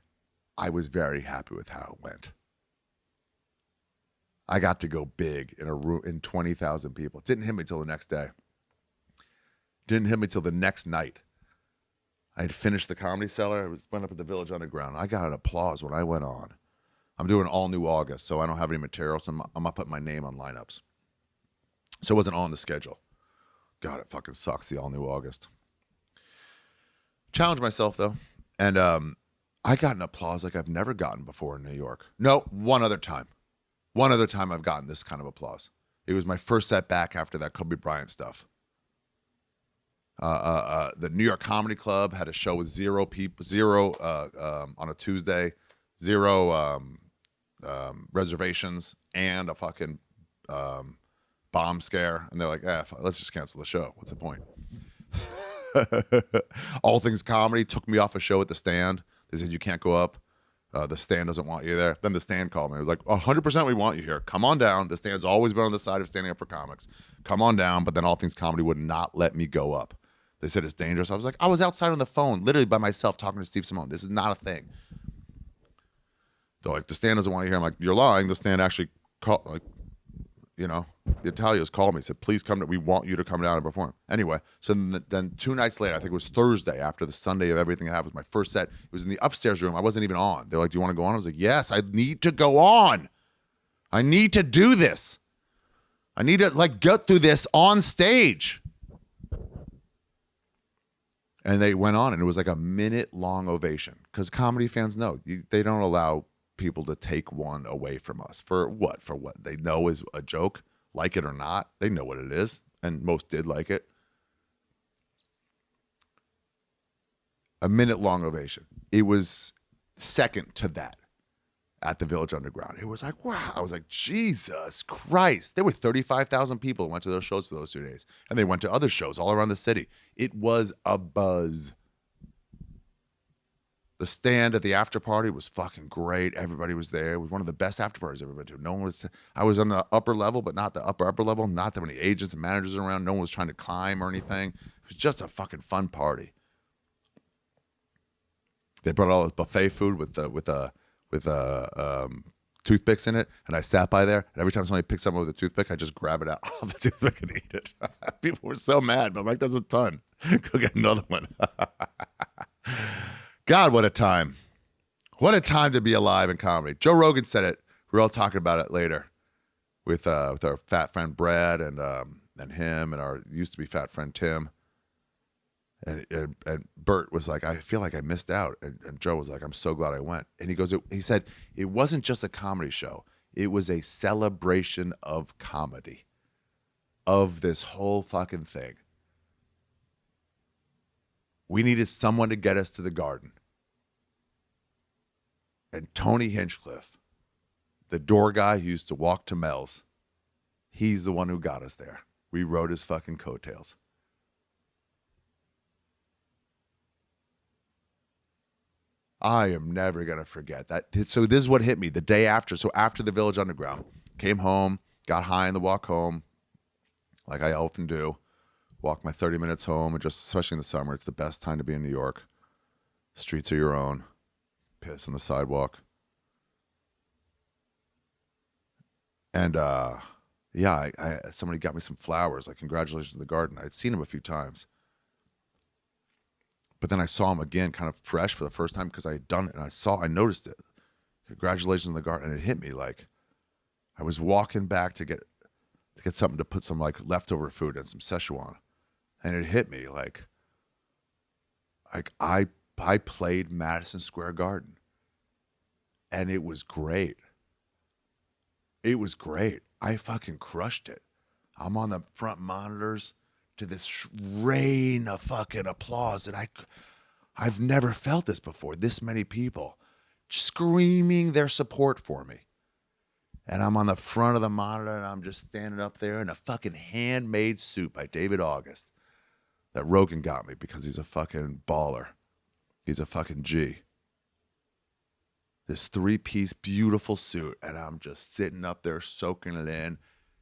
I was very happy with how it went. I got to go big in a room in 20,000 people. It didn't hit me till the next day. Didn't hit me till the next night. I had finished the Comedy Cellar. I went up at the Village Underground. I got an applause when I went on. I'm doing all new August, so I don't have any material, so I'm not putting my name on lineups. So it wasn't on the schedule. God, it fucking sucks, the all new August. Challenged myself, though. And I got an applause like I've never gotten before in New York. No, one other time. One other time I've gotten this kind of applause. It was my first set back after that Kobe Bryant stuff. The New York Comedy Club had a show with 0 people, on a Tuesday, 0 reservations, and a fucking bomb scare. And they're like, let's just cancel the show. What's the point? All Things Comedy took me off a show at the Stand. They said, you can't go up. The Stand doesn't want you there. Then the Stand called me. It was like, 100% we want you here. Come on down. The Stand's always been on the side of standing up for comics. Come on down. But then All Things Comedy would not let me go up. They said it's dangerous. I was like, I was outside on the phone, literally by myself, talking to Steve Simone. This is not a thing. They're like, the Stand doesn't want you here. I'm like, you're lying. The Stand actually called, like, the Altius called me, said, please come. We want you to come down and perform. Anyway, so then 2 nights later, I think it was Thursday after the Sunday of everything that happened, my first set, it was in the upstairs room. I wasn't even on. They're like, do you want to go on? I was like, yes, I need to go on. I need to do this. I need to like get through this on stage. And they went on, and it was like a minute-long ovation. Because comedy fans know, they don't allow people to take one away from us. For what? For what they know is a joke, like it or not. They know what it is, and most did like it. A minute-long ovation. It was second to that at the Village Underground. It was like, wow. I was like, Jesus Christ. There were 35,000 people who went to those shows for those 2 days. And they went to other shows all around the city. It was a buzz. The Stand at the after party was fucking great. Everybody was there. It was one of the best after parties I've ever been to. No one was. I was on the upper level, but not the upper level. Not that many agents and managers around. No one was trying to climb or anything. It was just a fucking fun party. They brought all this buffet food with toothpicks in it, and I sat by there, and every time somebody picked something with a toothpick, I just grab it out of the toothpick and eat it. People were so mad, but I'm like, that's a ton. Go get another one. God, what a time. What a time to be alive in comedy. Joe Rogan said it. We're all talking about it later with our fat friend Brad and him and our used to be fat friend Tim. And Vert was like, I feel like I missed out. And Joe was like, I'm so glad I went. And he said, it wasn't just a comedy show. It was a celebration of comedy, of this whole fucking thing. We needed someone to get us to the Garden. And Tony Hinchcliffe, the door guy who used to walk to Mel's, he's the one who got us there. We rode his fucking coattails. I am never going to forget that. So this is what hit me the day after. So after the Village Underground, came home, got high on the walk home, like I often do. Walk my 30 minutes home, and just especially in the summer, it's the best time to be in New York. Streets are your own. Piss on the sidewalk. And yeah, somebody got me some flowers, like congratulations in the garden. I'd seen him a few times. But then I saw him again, kind of fresh for the first time because I had done it, and I noticed it. Congratulations in the garden, and it hit me like I was walking back to get something to put some like leftover food and some Szechuan, and it hit me like I played Madison Square Garden, and it was great. It was great. I fucking crushed it. I'm on the front monitors to this rain of fucking applause, and I've never felt this before. This many people screaming their support for me. And I'm on the front of the monitor, and I'm just standing up there in a fucking handmade suit by David August that Rogan got me because he's a fucking baller. He's a fucking G. This 3-piece beautiful suit, and I'm just sitting up there soaking it in.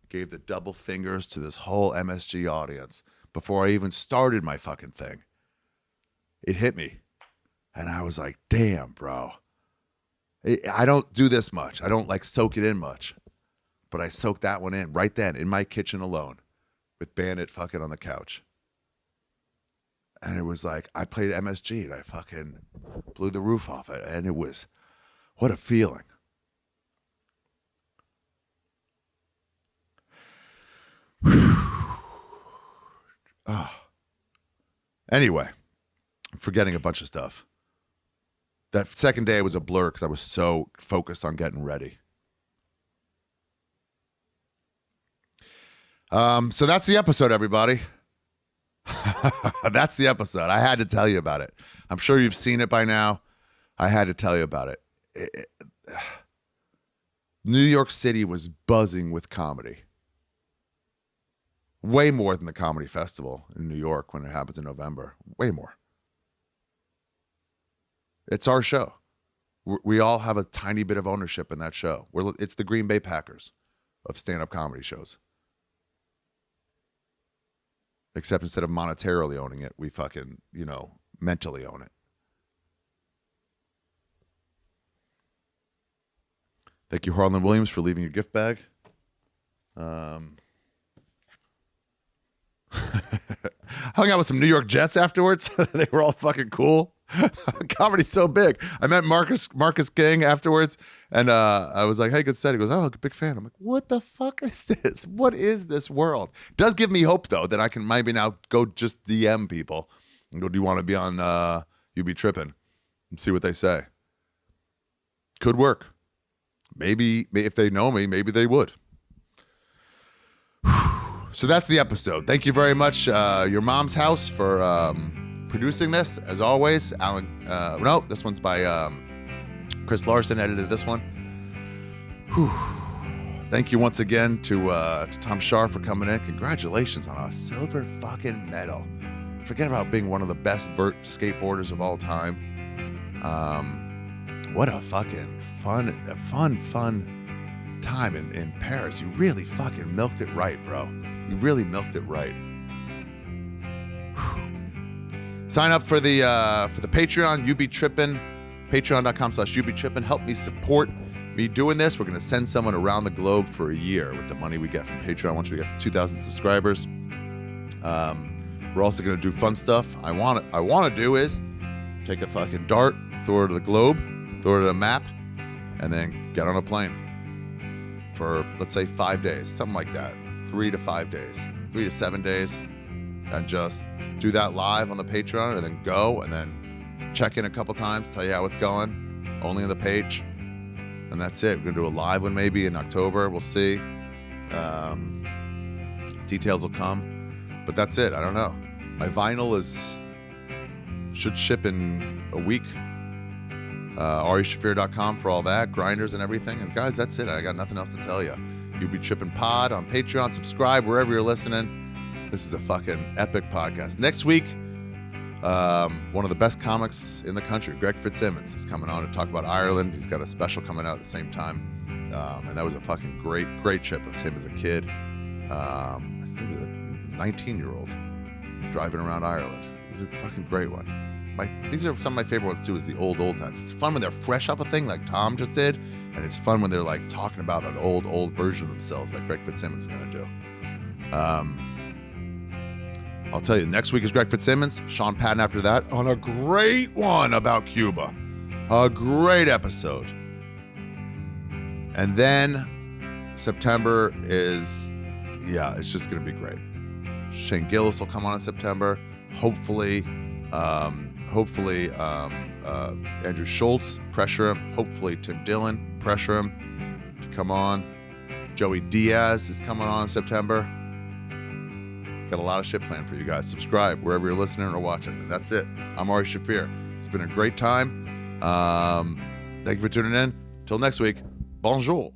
Gave the double fingers to this whole MSG audience before I even started my fucking thing. It hit me. And I was like, damn, bro. I don't do this much. I don't like soak it in much. But I soaked that one in right then in my kitchen alone with Bandit fucking on the couch. And it was like, I played MSG and I fucking blew the roof off it. And it was, what a feeling. Oh. Anyway, I'm forgetting a bunch of stuff. That second day was a blur because I was so focused on getting ready. So that's the episode, everybody. That's the episode. I had to tell you about it. I'm sure you've seen it by now. I had to tell you about it. New York City was buzzing with comedy. Way more than the Comedy Festival in New York when it happens in November. Way more. It's our show. We all have a tiny bit of ownership in that show. It's the Green Bay Packers of stand-up comedy shows. Except instead of monetarily owning it, we fucking, mentally own it. Thank you, Harlan Williams, for leaving your gift bag. Hung out with some New York Jets afterwards. They were all fucking cool. Comedy's so big. I met Marcus King afterwards, and I was like, hey, good set. He goes, oh, big fan. I'm like, what the fuck is this? What is this world? Does give me hope, though, that I can maybe now go just DM people and go, do you want to be on You Be Trippin? And see what they say. Could work. Maybe if they know me, maybe they would. So that's the episode. Thank you very much, Your Mom's House, for producing this. As always, Alan. No, this one's by Chris Larson. Edited this one. Whew. Thank you once again to Tom Schaar for coming in. Congratulations on a silver fucking medal. Forget about being one of the best vert skateboarders of all time. What a fucking fun time in Paris. You really fucking milked it right, bro. You really milked it right. Whew. Sign up for the Patreon, You Be Trippin, patreon.com/You Be Trippin. Help me support me doing this. We're going to send someone around the globe for a year with the money we get from Patreon once we get to 2,000 subscribers. We're also going to do fun stuff. I want to do is take a fucking dart, throw it to the globe, throw it at a map, and then get on a plane for, let's say, 5 days, something like that. 3 to 5 days, 3 to 7 days, and just do that live on the Patreon, and then go, and then check in a couple times, tell you how it's going, only on the page, and that's it. We're gonna do a live one maybe in October. We'll see. Details will come, but that's it. I don't know. My vinyl should ship in a week. AriShaffir.com for all that, grinders and everything. And guys, that's it. I got nothing else to tell you. You Be Trippin Pod on Patreon. Subscribe wherever you're listening. This is a fucking epic podcast. Next week, one of the best comics in the country, Greg Fitzsimmons, is coming on to talk about Ireland. He's got a special coming out at the same time. And that was a fucking great trip with him as a kid. I think he was a 19-year-old driving around Ireland. It was a fucking great one. These are some of my favorite ones too, is the old times. It's fun when they're fresh off a thing like Tom just did, and it's fun when they're like talking about an old version of themselves like Greg Fitzsimmons is going to do. I'll tell you, next week is Greg Fitzsimmons, Sean Patton after that, on a great one about Cuba. A great episode. And then September is, it's just going to be great. Shane Gillis will come on in September. Hopefully, Andrew Schultz, pressure him. Hopefully, Tim Dillon, pressure him to come on. Joey Diaz is coming on in September. Got a lot of shit planned for you guys. Subscribe wherever you're listening or watching. And that's it. I'm Ari Shaffir. It's been a great time. Thank you for tuning in. Till next week. Bonjour.